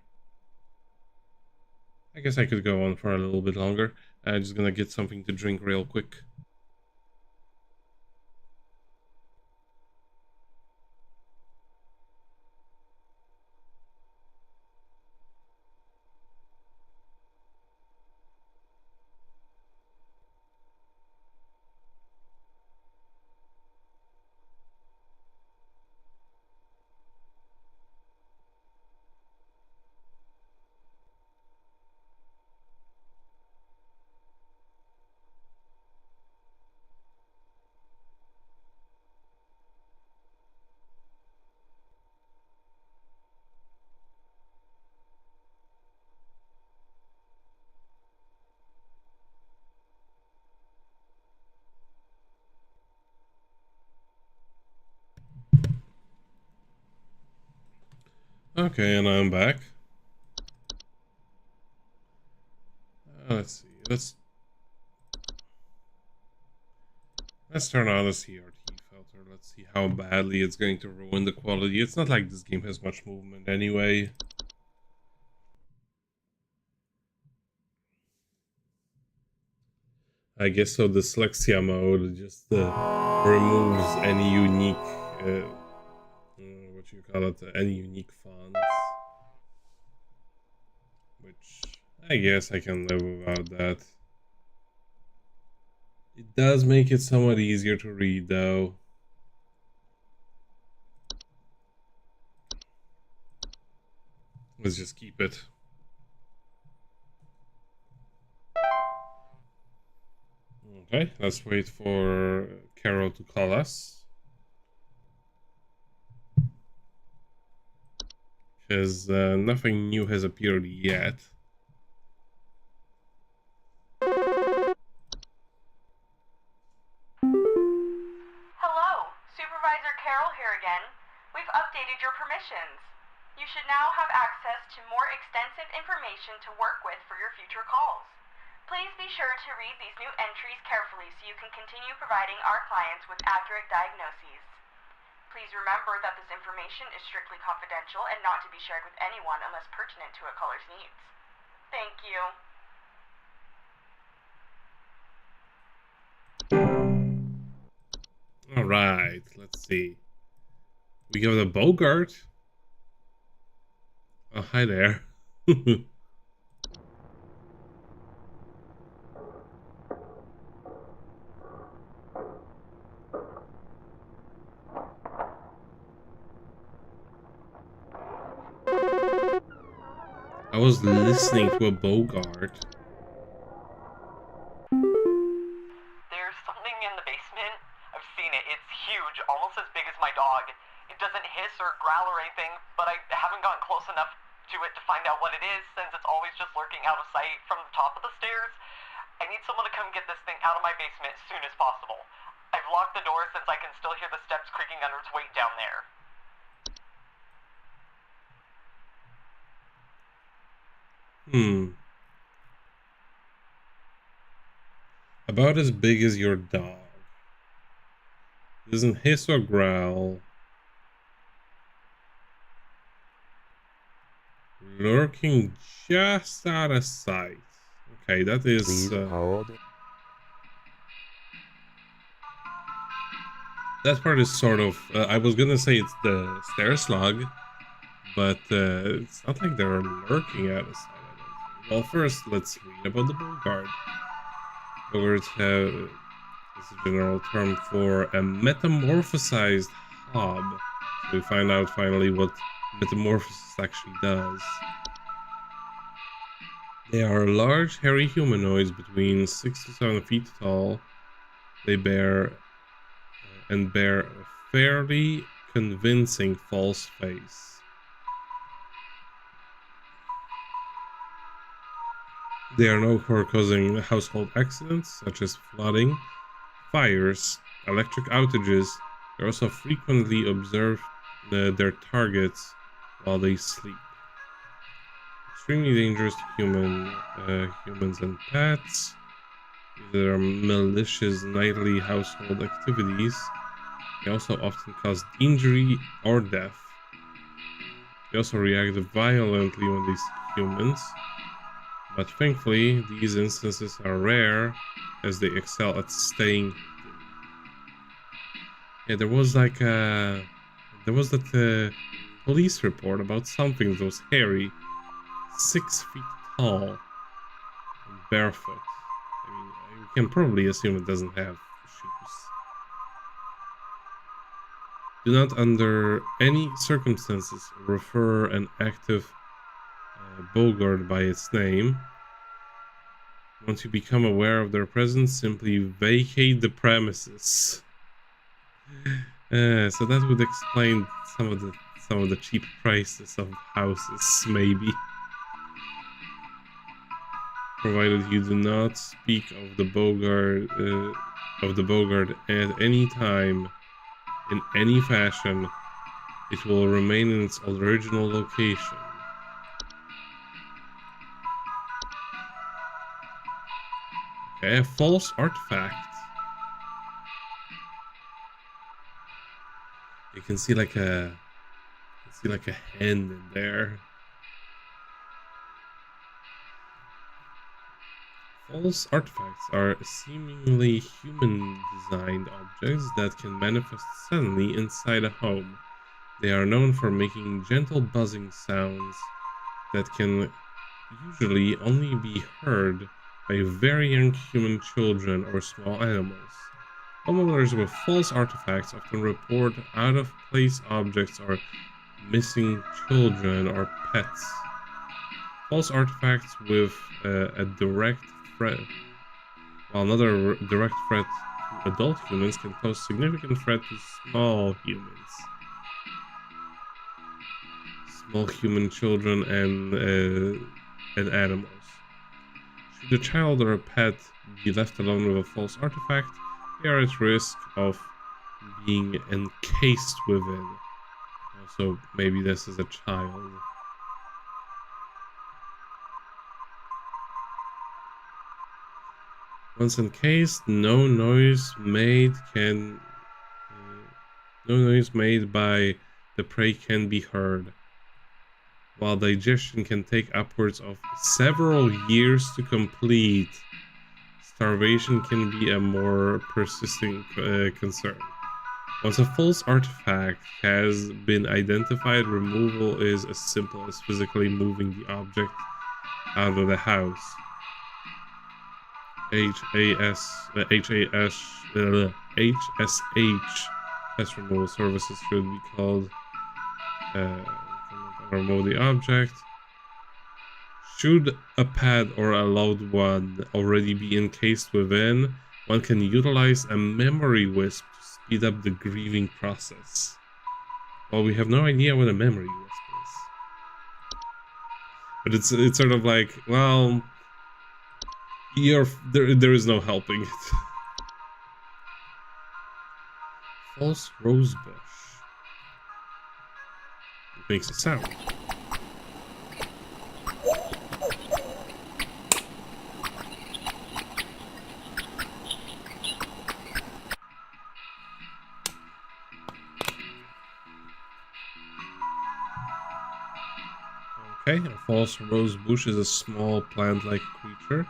I guess I could go on for a little bit longer. I'm just gonna get something to drink real quick. Okay, and I'm back. Let's see. Let's turn on the CRT filter. let's see how badly it's going to ruin the quality. It's not like this game has much movement anyway. I guess so. The dyslexia mode just removes any unique, what you call it, any unique fonts. Which I guess I can live without that. It does make it somewhat easier to read, though. Let's just keep it. Okay, let's wait for Carol to call us. Because nothing new has appeared yet. Hello, Supervisor Carroll here again. We've updated your permissions. You should now have access to more extensive information to work with for your future calls. Please be sure to read these new entries carefully so you can continue providing our clients with accurate diagnoses. Please remember that this information is strictly confidential and not to be shared with anyone unless pertinent to a caller's needs. Thank you. All right, let's see. We got a Bogart. Oh, hi there. I was listening to a Bogart. There's something in the basement. I've seen it. It's huge, almost as big as my dog. It doesn't hiss or growl or anything, but I haven't gotten close enough to it to find out what it is, since it's always just lurking out of sight from the top of the stairs. I need someone to come get this thing out of my basement as soon as possible. I've locked the door since I can still hear the steps creaking under its weight down there. About as big as your dog. Doesn't hiss or growl. Lurking just out of sight. Okay, that is... Please hold. that part is sort of... I was gonna say it's the stair slug, but it's not like they're lurking out of sight. I don't think. Well, first, let's read about the Bogart. Bogarts is a general term for a metamorphosized hob. So we find out finally what metamorphosis actually does. They are large, hairy humanoids between 6 to 7 feet tall. They bear a fairly convincing false face. They are known for causing household accidents such as flooding, fires, electric outages. They also frequently observe their targets while they sleep. Extremely dangerous to humans and pets. These are malicious nightly household activities. They also often cause injury or death. They also react violently when they see humans. But thankfully, these instances are rare, as they excel at staying hidden. Yeah, there was that police report about something that was hairy, 6 feet tall, and barefoot. I mean, you can probably assume it doesn't have shoes. Do not, under any circumstances, refer an active Bogart by its name. Once you become aware of their presence, simply vacate the premises. So that would explain some of the cheap prices of houses, maybe. Provided you do not speak of the Bogart at any time, in any fashion, it will remain in its original location. Okay, a false artifact. You can see like a hand in there. False artifacts are seemingly human-designed objects that can manifest suddenly inside a home. They are known for making gentle buzzing sounds that can usually only be heard by very young human children or small animals. Homeowners with false artifacts often report out-of-place objects or missing children or pets. False artifacts with a direct threat, while not a direct threat to adult humans, can pose significant threat to small humans. Small human children and animals. Should a child or a pet be left alone with a false artifact, they are at risk of being encased within. Also, maybe this is a child. Once encased, no noise made by the prey can be heard. While digestion can take upwards of several years to complete, starvation can be a more persistent concern. Once a false artifact has been identified, removal is as simple as physically moving the object out of the house. HSH pest removal services should be called remove the object. Should a pet or a loved one already be encased within, one can utilize a memory wisp to speed up the grieving process. Well, we have no idea what a memory wisp is. But it's sort of like, well, there is no helping it. False rosebush. It makes a sound. Okay, a false rosebush is a small plant-like creature.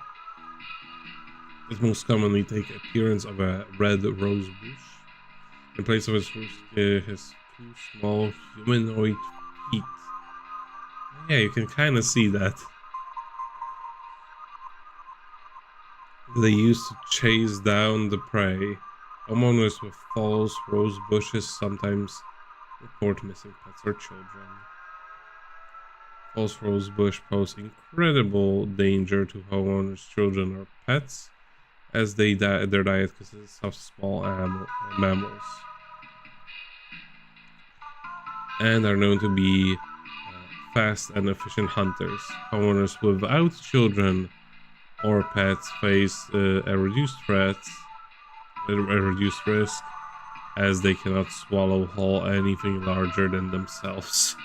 It most commonly takes appearance of a red rosebush. In place of its roots, it has two small humanoid feet. Yeah, you can kind of see that. They used to chase down the prey. Homeowners with false rose bushes sometimes report missing pets or children. False rose bush pose incredible danger to homeowners' children or pets, as their diet consists of small mammals, and are known to be fast and efficient hunters. Homeowners without children or pets face a reduced risk, as they cannot swallow whole anything larger than themselves.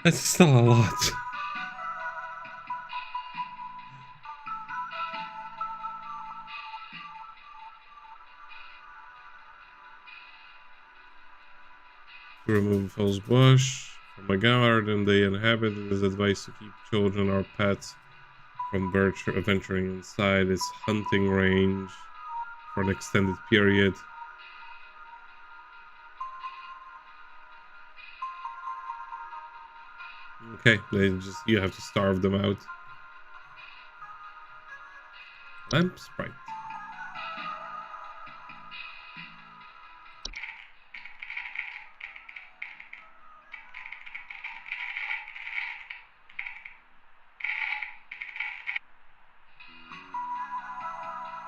That's still a lot. To remove false bush from a garden they inhabit, it is advised to keep children or pets from venturing inside its hunting range for an extended period. Okay, you have to starve them out. Lamp sprite.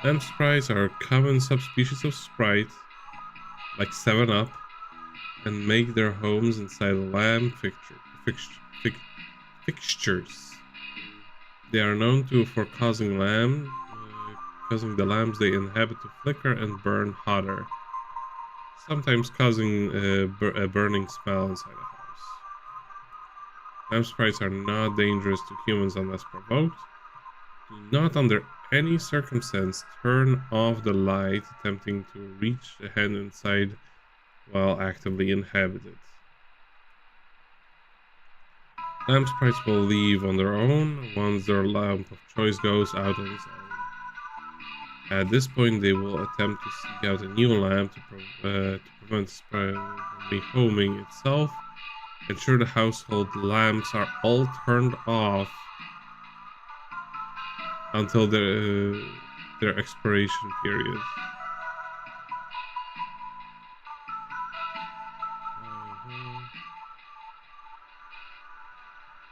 Lamp sprites are a common subspecies of sprite, like 7-Up, and make their homes inside lamp fixtures. They are known for causing the lamps they inhabit to flicker and burn hotter, sometimes causing a burning smell inside a house. Lamp sprites are not dangerous to humans unless provoked. Do not under any circumstance turn off the light attempting to reach the hand inside while actively inhabited. Lamp sprites will leave on their own once their lamp of choice goes out on its own. At this point, they will attempt to seek out a new lamp to prevent sprite from rehoming itself. Ensure the household lamps are all turned off until their expiration period.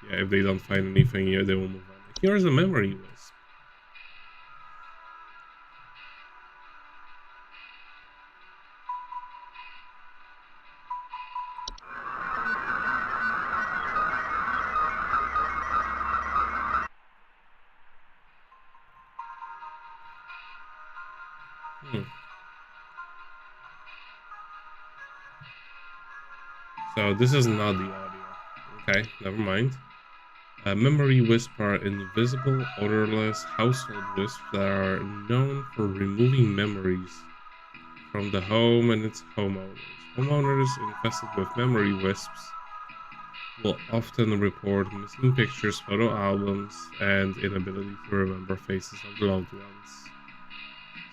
Yeah, if they don't find anything here, they will move on. Here's a memory wisp. So this is not the audio. Okay, never mind. Memory wisps are invisible, odorless household wisps that are known for removing memories from the home and its homeowners. Homeowners infested with memory wisps will often report missing pictures, photo albums, and inability to remember faces of loved ones.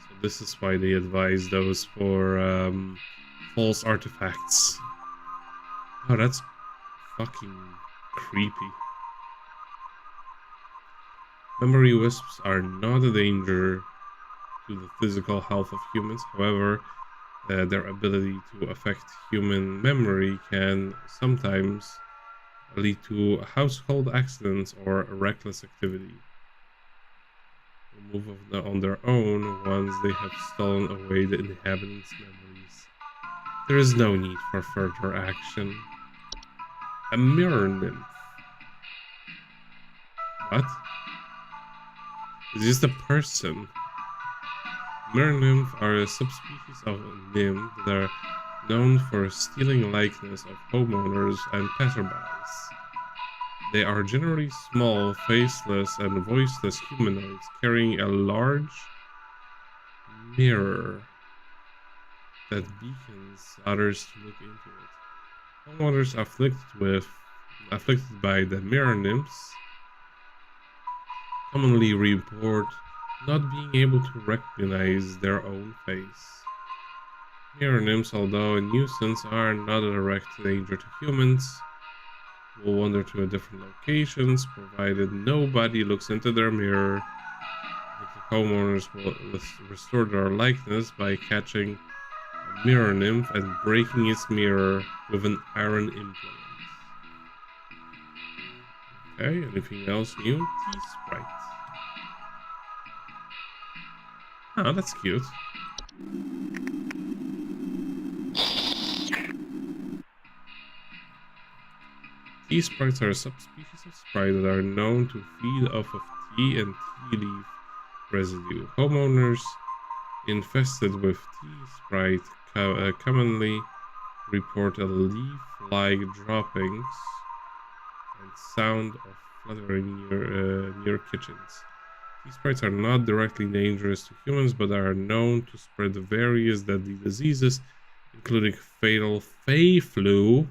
So this is why they advise those for false artifacts. Oh, that's fucking creepy. Memory wisps are not a danger to the physical health of humans. However, their ability to affect human memory can sometimes lead to household accidents or reckless activity. Will move on their own once they have stolen away the inhabitants' memories. There is no need for further action. A mirror nymph. What? It's just a person. Mirror nymph are a subspecies of nymph that are known for stealing likeness of homeowners and passerbys. They are generally small, faceless, and voiceless humanoids carrying a large mirror that beacons others to look into it. Homeowners afflicted by the mirror nymphs commonly report not being able to recognize their own face. Mirror nymphs, although a nuisance, are not a direct danger to humans. Will wander to different locations, provided nobody looks into their mirror. The homeowners will restore their likeness by catching a mirror nymph and breaking its mirror with an iron implement. Okay, anything else new? T-Sprite. Oh, that's cute. Tea sprites are a subspecies of sprite that are known to feed off of tea and tea leaf residue. Homeowners infested with tea sprite commonly report a leaf-like droppings and sound of fluttering near kitchens. Tea sprites are not directly dangerous to humans, but are known to spread various deadly diseases, including fatal Fey flu,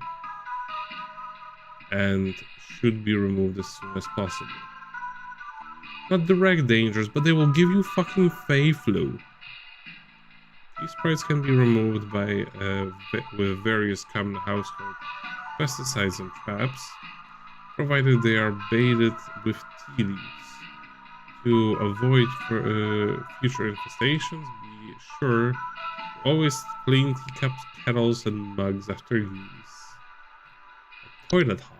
and should be removed as soon as possible. Not direct dangers, but they will give you fucking Fey flu. These sprites can be removed by with various common household pesticides and traps, provided they are baited with tea leaves. To avoid future infestations, be sure to always clean teacups, kettles, and mugs after use. A toilet hob.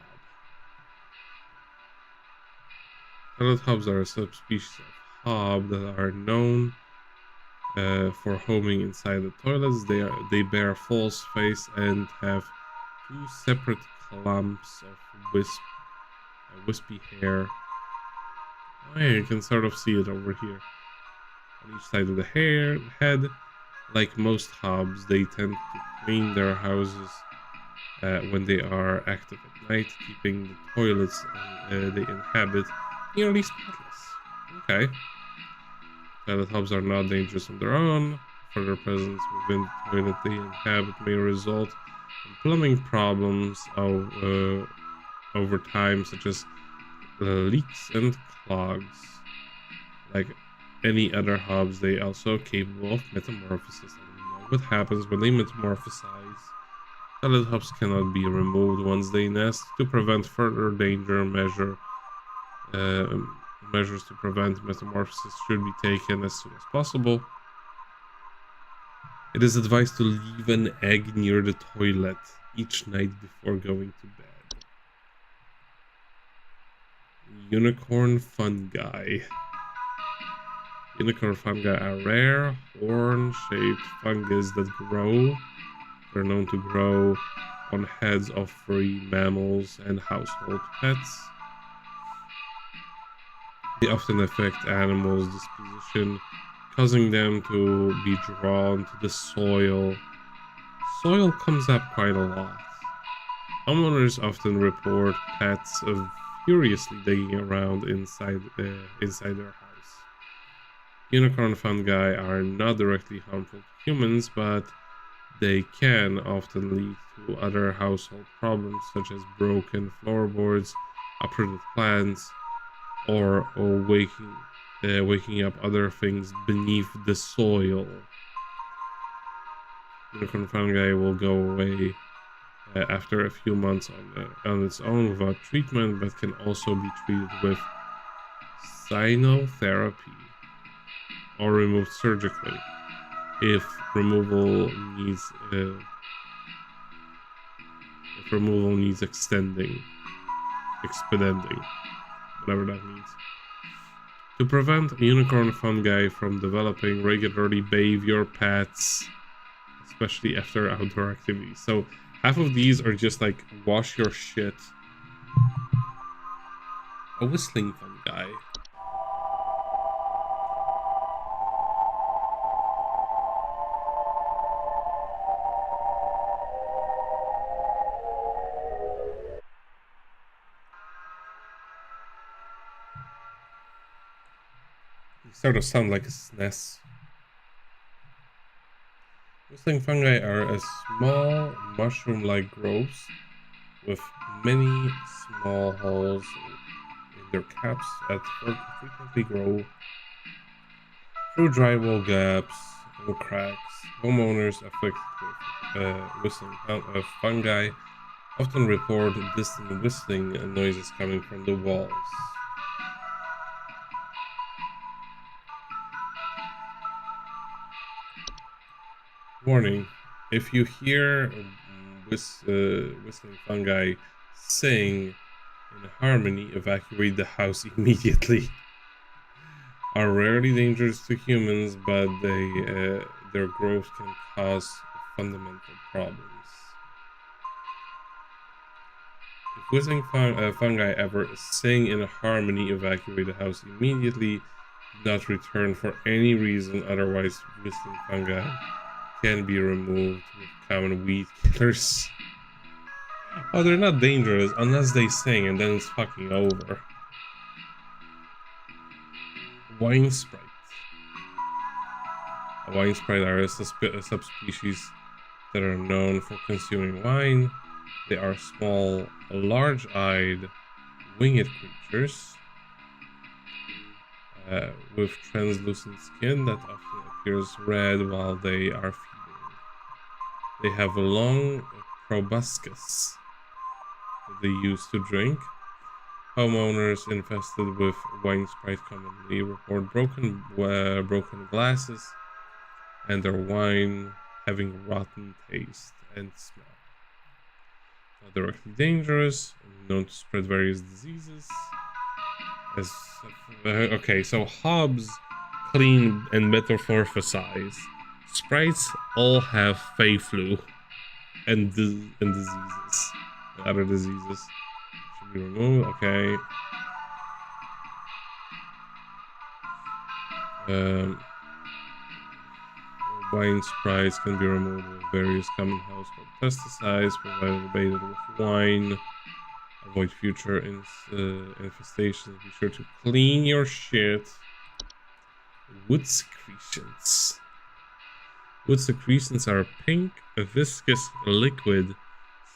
Toilet hobs are a subspecies of hob that are known for homing inside the toilets. They bear a false face and have two separate clumps of wispy hair. Oh yeah, you can sort of see it over here. On each side of the head, like most hobs, they tend to clean their houses when they are active at night, keeping the toilets they inhabit nearly spotless. Okay. Toilet hobs are not dangerous on their own. further presence within the toilet they inhabit may result in plumbing problems over time, such as leaks and clogs. Like any other hobs, they are also capable of metamorphosis, and we know what happens when they metamorphosize. Toilet hobs cannot be removed once they nest. To prevent further danger, measures to prevent metamorphosis should be taken as soon as possible. It is advised to leave an egg near the toilet each night before going to bed. Unicorn fungi. Unicorn fungi are rare, horn-shaped fungus that grow. They're known to grow on heads of free mammals and household pets. They often affect animals' disposition, causing them to be drawn to the soil. Soil comes up quite a lot. Homeowners often report pets of furiously digging around inside their house. Unicorn fungi are not directly harmful to humans, but they can often lead to other household problems such as broken floorboards, uprooted plants, or waking up other things beneath the soil. Unicorn fungi will go away after a few months on its own without treatment, but can also be treated with cyanotherapy or removed surgically if removal needs expediting, whatever that means. To prevent unicorn fungi from developing, regularly bathe your pets, especially after outdoor activities. So half of these are just like wash your shit. A whistling fungi. Sort of sound like a SNES. Whistling fungi are a small mushroom-like growths with many small holes in their caps that frequently grow through drywall gaps and cracks. Homeowners afflicted with whistling fungi often report distant whistling noises coming from the walls. Warning: if you hear whistling fungi sing in harmony, evacuate the house immediately. Are rarely dangerous to humans, but their growth can cause fundamental problems. If whistling fungi ever sing in harmony, evacuate the house immediately. Do not return for any reason, otherwise whistling fungi can be removed with common weed killers. Oh, they're not dangerous unless they sing, and then it's fucking over. Wine sprite. A wine sprite are a subspecies that are known for consuming wine. They are small, large-eyed, winged creatures with translucent skin that often appears red while they are feeding. They have a long proboscis that they use to drink. Homeowners infested with wine sprite commonly report broken glasses and their wine having rotten taste and smell. Not directly dangerous, known to spread various diseases. Okay, so hobs clean and metamorphosize. Sprites all have fey flu and diseases. Other diseases should be removed. Okay. Wine sprites can be removed with various common household pesticides, provided abated with wine. Avoid future infestations. Be sure to clean your shit. Wood secretions. Wood secretions are pink, a viscous liquid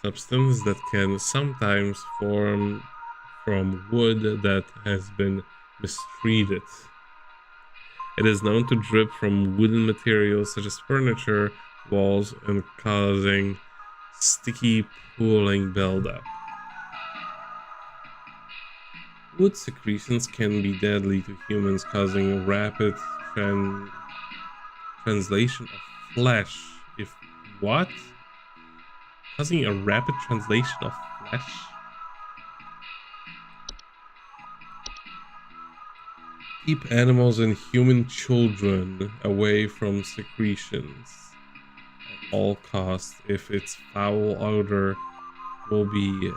substance that can sometimes form from wood that has been mistreated. It is known to drip from wooden materials such as furniture, walls, and causing sticky pooling buildup. Wood secretions can be deadly to humans, causing a rapid translation of flesh. If what? Causing a rapid translation of flesh? Keep animals and human children away from secretions at all costs. If its foul odor will be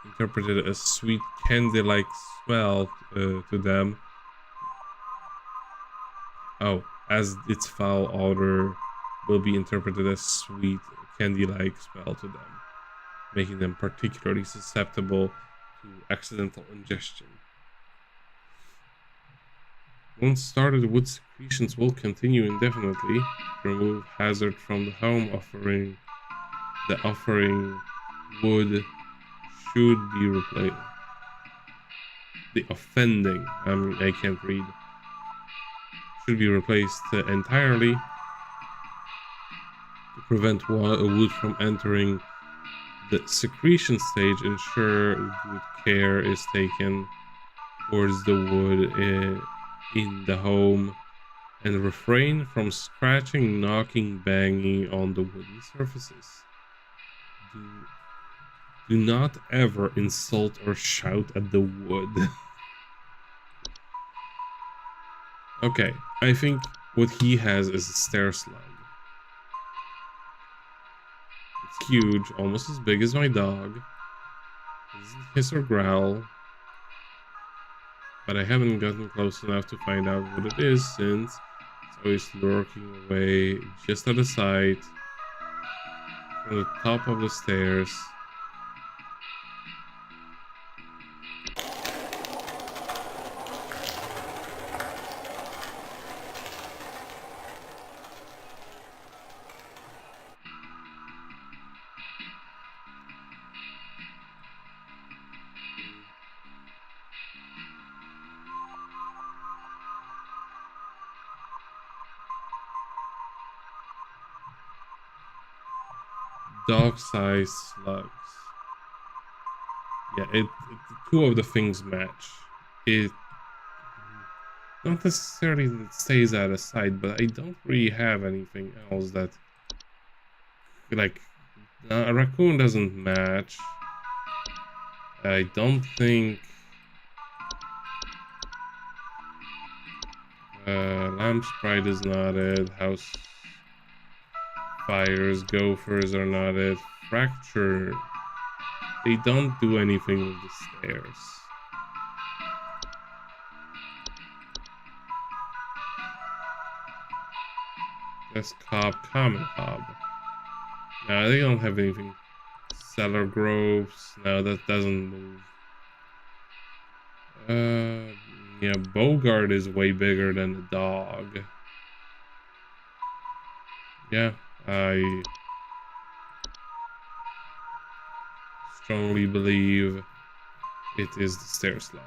interpreted as sweet candy-like smell to them. Oh, as its foul odor will be interpreted as sweet candy-like smell to them, making them particularly susceptible to accidental ingestion. Once started, wood secretions will continue indefinitely to remove hazard from the home. The offering wood should be replaced. The offending, I can't read, should be replaced entirely to prevent wood from entering the secretion stage. Ensure good care is taken towards the wood in the home and refrain from scratching, knocking, banging on the wooden surfaces. Do not ever insult or shout at the wood. Okay, I think what he has is a stair slug. It's huge, almost as big as my dog. It doesn't hiss or growl, but I haven't gotten close enough to find out what it is, since it's always lurking away just at the side from the top of the stairs. Dog-sized slugs. Yeah, two of the things match. It not necessarily that it stays out of sight, but I don't really have anything else that, like, a raccoon doesn't match. I don't think lamp sprite is not it. House fires, gophers are not it. Fracture, they don't do anything with the stairs. That's common hob. No, they don't have anything. Cellar groves, no, that doesn't move. Yeah, Bogart is way bigger than the dog. Yeah, I strongly believe it is the stair slug.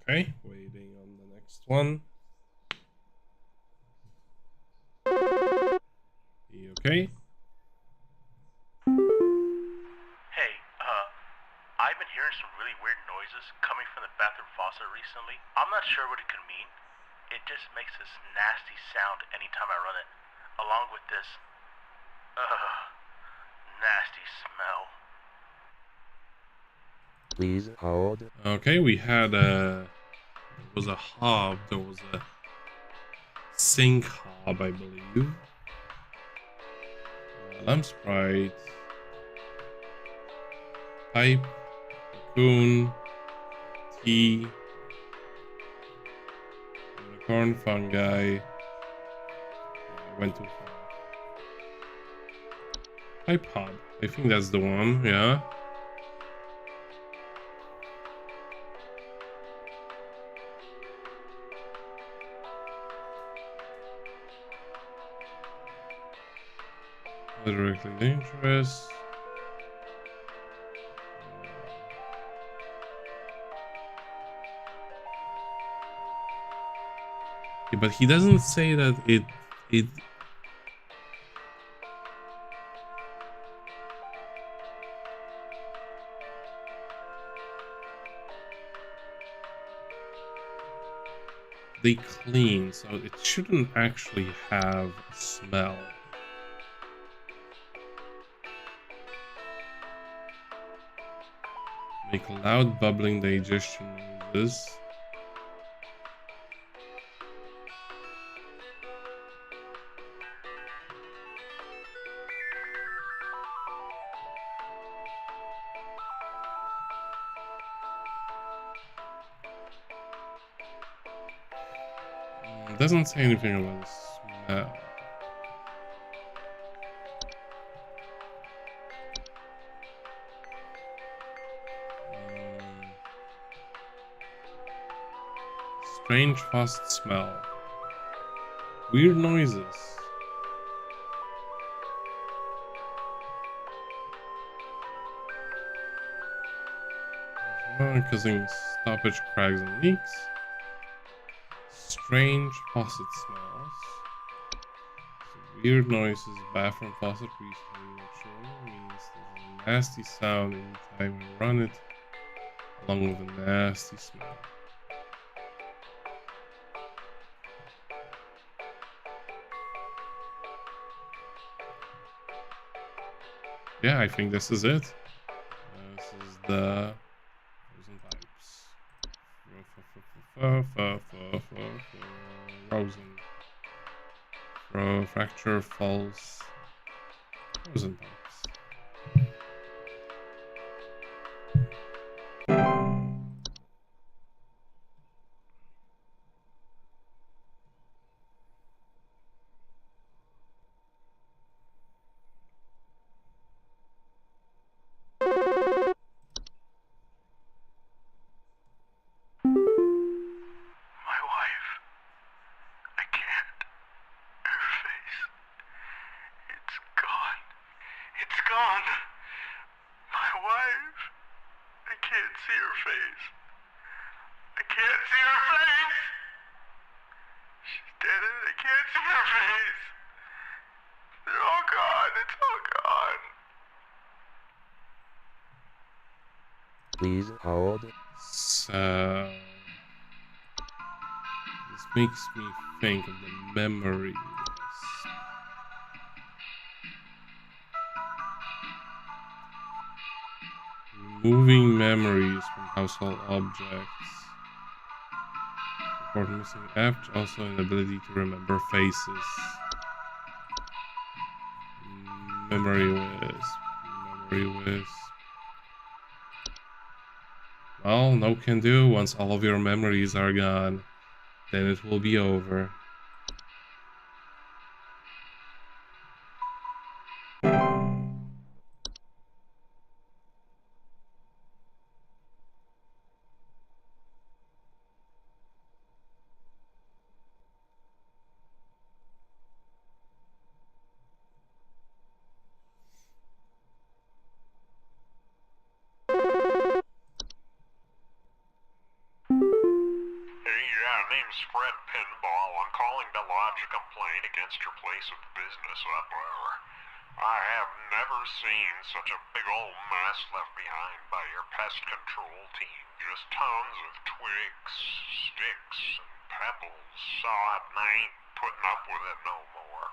Okay, waiting on the next one. You okay? Hey, I've been hearing some really weird noises coming from the bathroom faucet recently. I'm not sure what it could mean. It just makes this nasty sound anytime I run it, along with this, nasty smell. Please hold. Okay, we had there was a hob that was Sink Hob, I believe. Lamp Sprite. Pipe. Cocoon. Tea. Unicorn Fungi. I went too far. Pipe Hob. I think that's the one, yeah. Directly dangerous. Yeah, but he doesn't say that it they clean, so it shouldn't actually have a smell. Make loud bubbling digestion noises. Doesn't say anything about the smell. Strange fast smell. Weird noises. Causing stoppage, cracks, and leaks. Strange faucet smells. Weird noises, bathroom faucet recently, which surely means there's a nasty sound anytime you run it, along with a nasty smell. Yeah, I think this is it. This is the frozen pipes. Frozen. Fracture false. Frozen pipes. My wife. I can't. Her face. It's gone. It's gone. My wife. I can't see her face. I can't see her face. She's dead and I can't see her face. They're all gone. It's all gone. Please hold. So this makes me think of the memories. Removing memories from household objects. Report missing apt, also an ability to remember faces. Memory wisp. Well, no can do. Once all of your memories are gone, then it will be over. Name's Fred Pinball. I'm calling to lodge a complaint against your place of business up there. I have never seen such a big old mess left behind by your pest control team. Just tons of twigs, sticks, and pebbles. Sod, and I ain't putting up with it no more.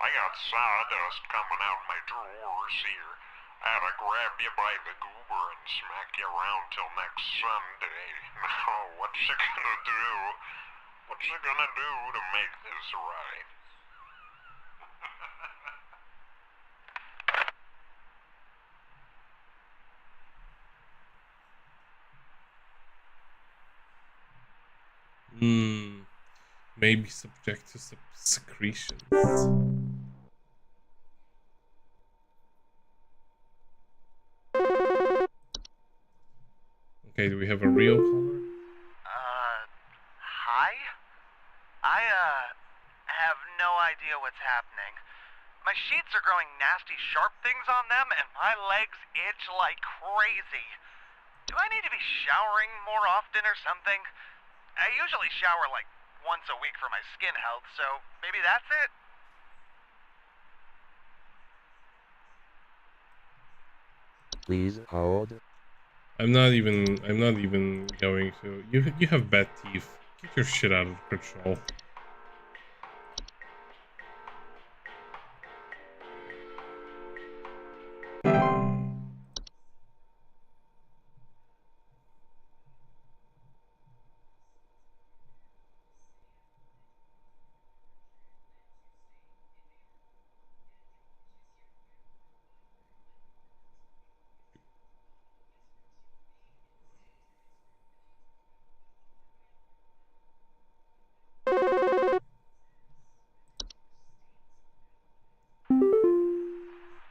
I got sawdust coming out my drawers here. I had to grab you by the goober and smack you around till next Sunday. Now, what you gonna do? What you gonna do to make this right? Maybe subject to secretions. Okay, do we have a real caller? Hi? I, have no idea what's happening. My sheets are growing nasty sharp things on them, and my legs itch like crazy. Do I need to be showering more often or something? I usually shower like once a week for my skin health, so maybe that's it? Please hold. I'm not even going to. You have bad teeth. Get your shit out of control.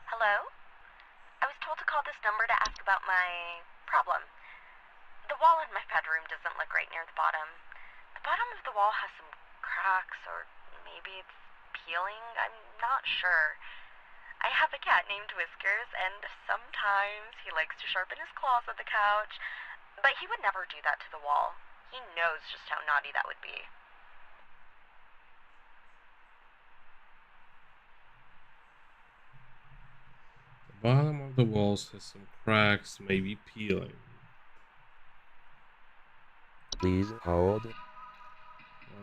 Hello? I was told to call this number to ask about my problem. The wall in my bedroom doesn't look right near the bottom. The bottom of the wall has some cracks, or maybe it's peeling. I'm not sure. I have a cat named Whiskers, and sometimes he likes to sharpen his claws at the couch, but he would never do that to the wall. He knows just how naughty that would be. The bottom of the walls has some cracks, maybe peeling. Please hold. Well,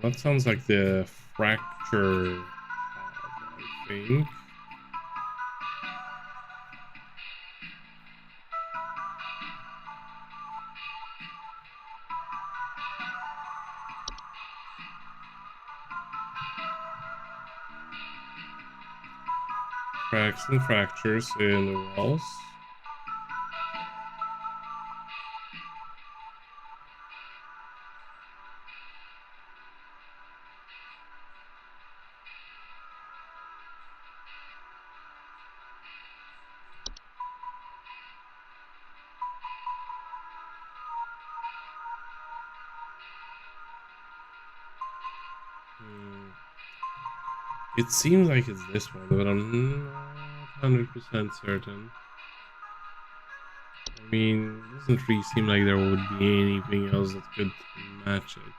that sounds like the fracture hub, I think. Cracks and fractures in the walls. It seems like it's this one, but I'm not 100% certain. I mean, it doesn't really seem like there would be anything else that could match it.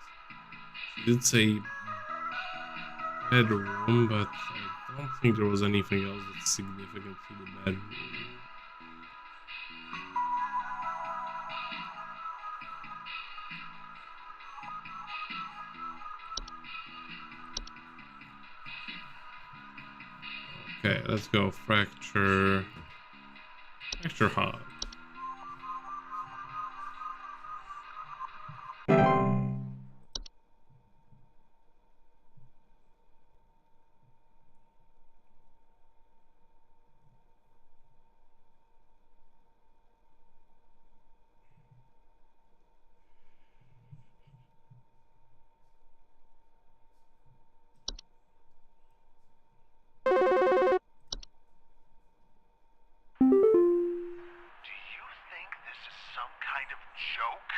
She did say bedroom, but I don't think there was anything else that's significant to the bedroom. Okay, let's go fracture hub. Do you think this is some kind of joke?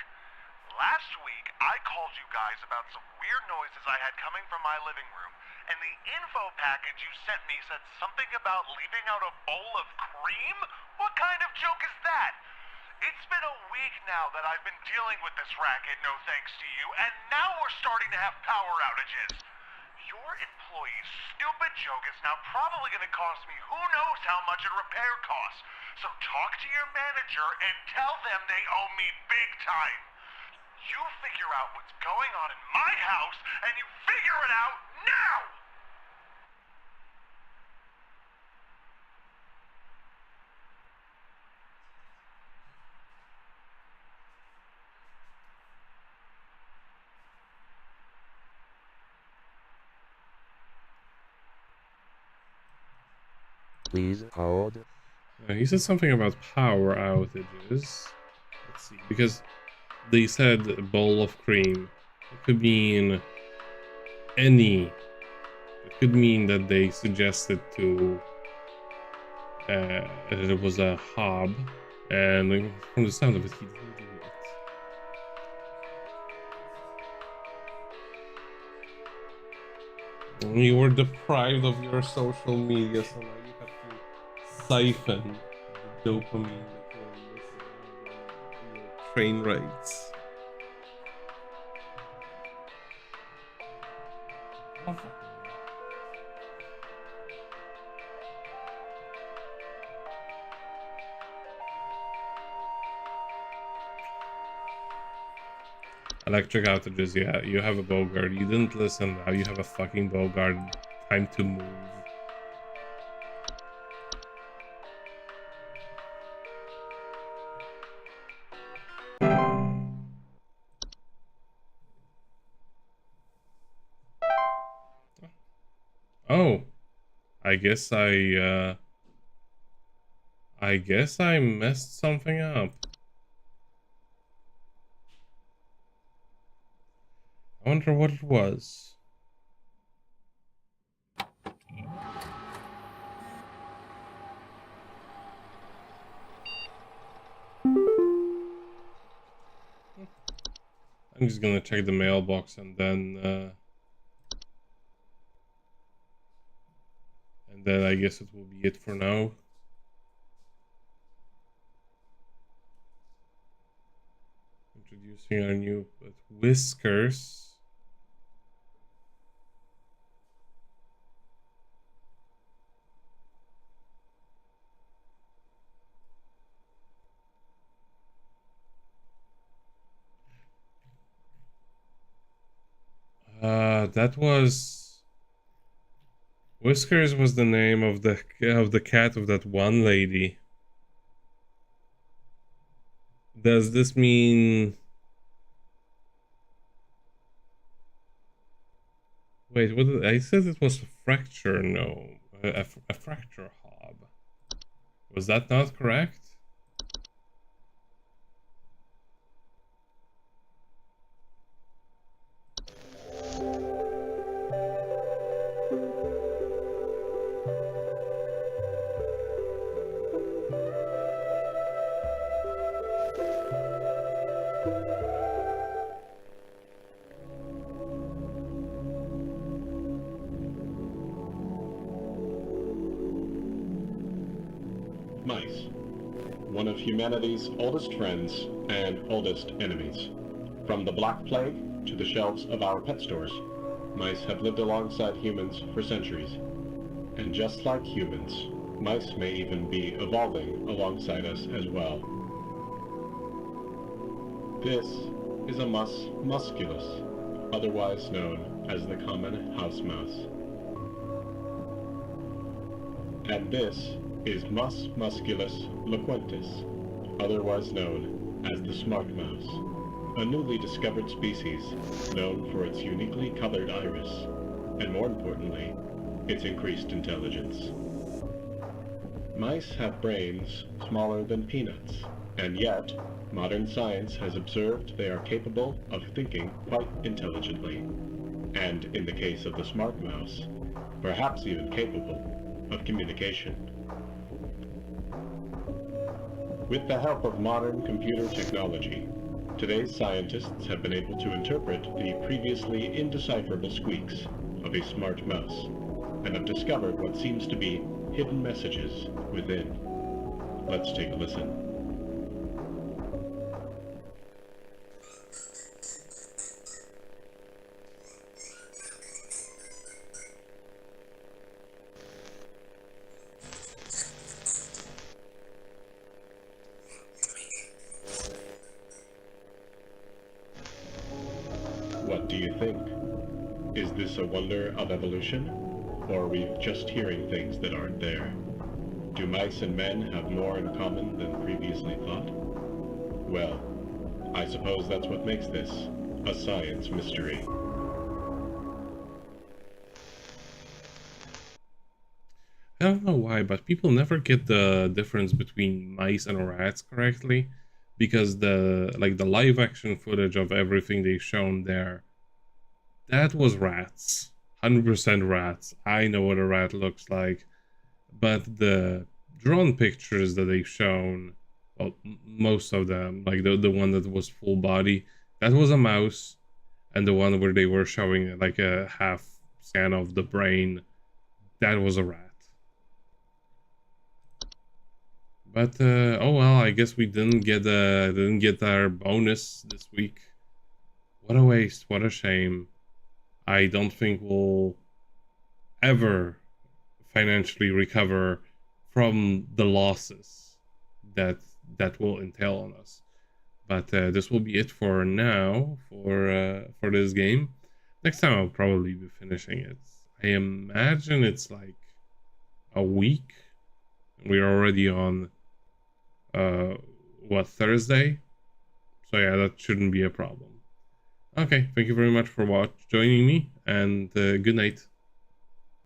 Last week, I called you guys about some weird noises I had coming from my living room, and the info package you sent me said something about leaving out a bowl of cream? What kind of joke is that? It's been a week now that I've been dealing with this racket, no thanks to you, and now we're starting to have power outages. Your employee's stupid joke is now probably going to cost me who knows how much in repair costs. So talk to your manager and tell them they owe me big time. You figure out what's going on in my house, and you figure it out now! Please hold. He said something about power outages. Let's see, because they said a bowl of cream. It could mean any. It could mean that they suggested to that it was a hob, and from the sound of it, he didn't do it. You were deprived of your social media, so now you have to siphon the dopamine that you're missing on your train rides. Electric outages, yeah, you have a Bogart. You didn't listen, now you have a fucking Bogart. Time to move. Oh, I guess I messed something up. I wonder what it was. I'm just gonna check the mailbox and then I guess it will be it for now. Introducing our new Whiskers. That was Whiskers was the name of the cat of that one lady. Does this mean? Wait, what? I said it was a fracture. No, a fracture hob. Was that not correct? Mice, one of humanity's oldest friends and oldest enemies. From the Black Plague to the shelves of our pet stores, mice have lived alongside humans for centuries. And just like humans, mice may even be evolving alongside us as well. This is a mus musculus, otherwise known as the common house mouse. And this is Mus musculus loquentis, otherwise known as the smart mouse, a newly discovered species known for its uniquely colored iris, and more importantly, its increased intelligence. Mice have brains smaller than peanuts, and yet, modern science has observed they are capable of thinking quite intelligently, and in the case of the smart mouse, perhaps even capable of communication. With the help of modern computer technology, today's scientists have been able to interpret the previously indecipherable squeaks of a smart mouse, and have discovered what seems to be hidden messages within. Let's take a listen. What do you think? Is this a wonder of evolution? Or are we just hearing things that aren't there? Do mice and men have more in common than previously thought? Well, I suppose that's what makes this a science mystery. I don't know why, but people never get the difference between mice and rats correctly, because the live action footage of everything they've shown there, that was rats, 100% rats. I know what a rat looks like, but the drone pictures that they've shown, well, most of them, like the one that was full body, that was a mouse, and the one where they were showing like a half scan of the brain, that was a rat. But oh well, I guess we didn't get our bonus this week. What a waste! What a shame. I don't think we'll ever financially recover from the losses that that will entail on us. But this will be it for now for this game. Next time I'll probably be finishing it. I imagine it's like a week. We're already on what, Thursday? So yeah, that shouldn't be a problem. Okay, thank you very much for joining me, and good night.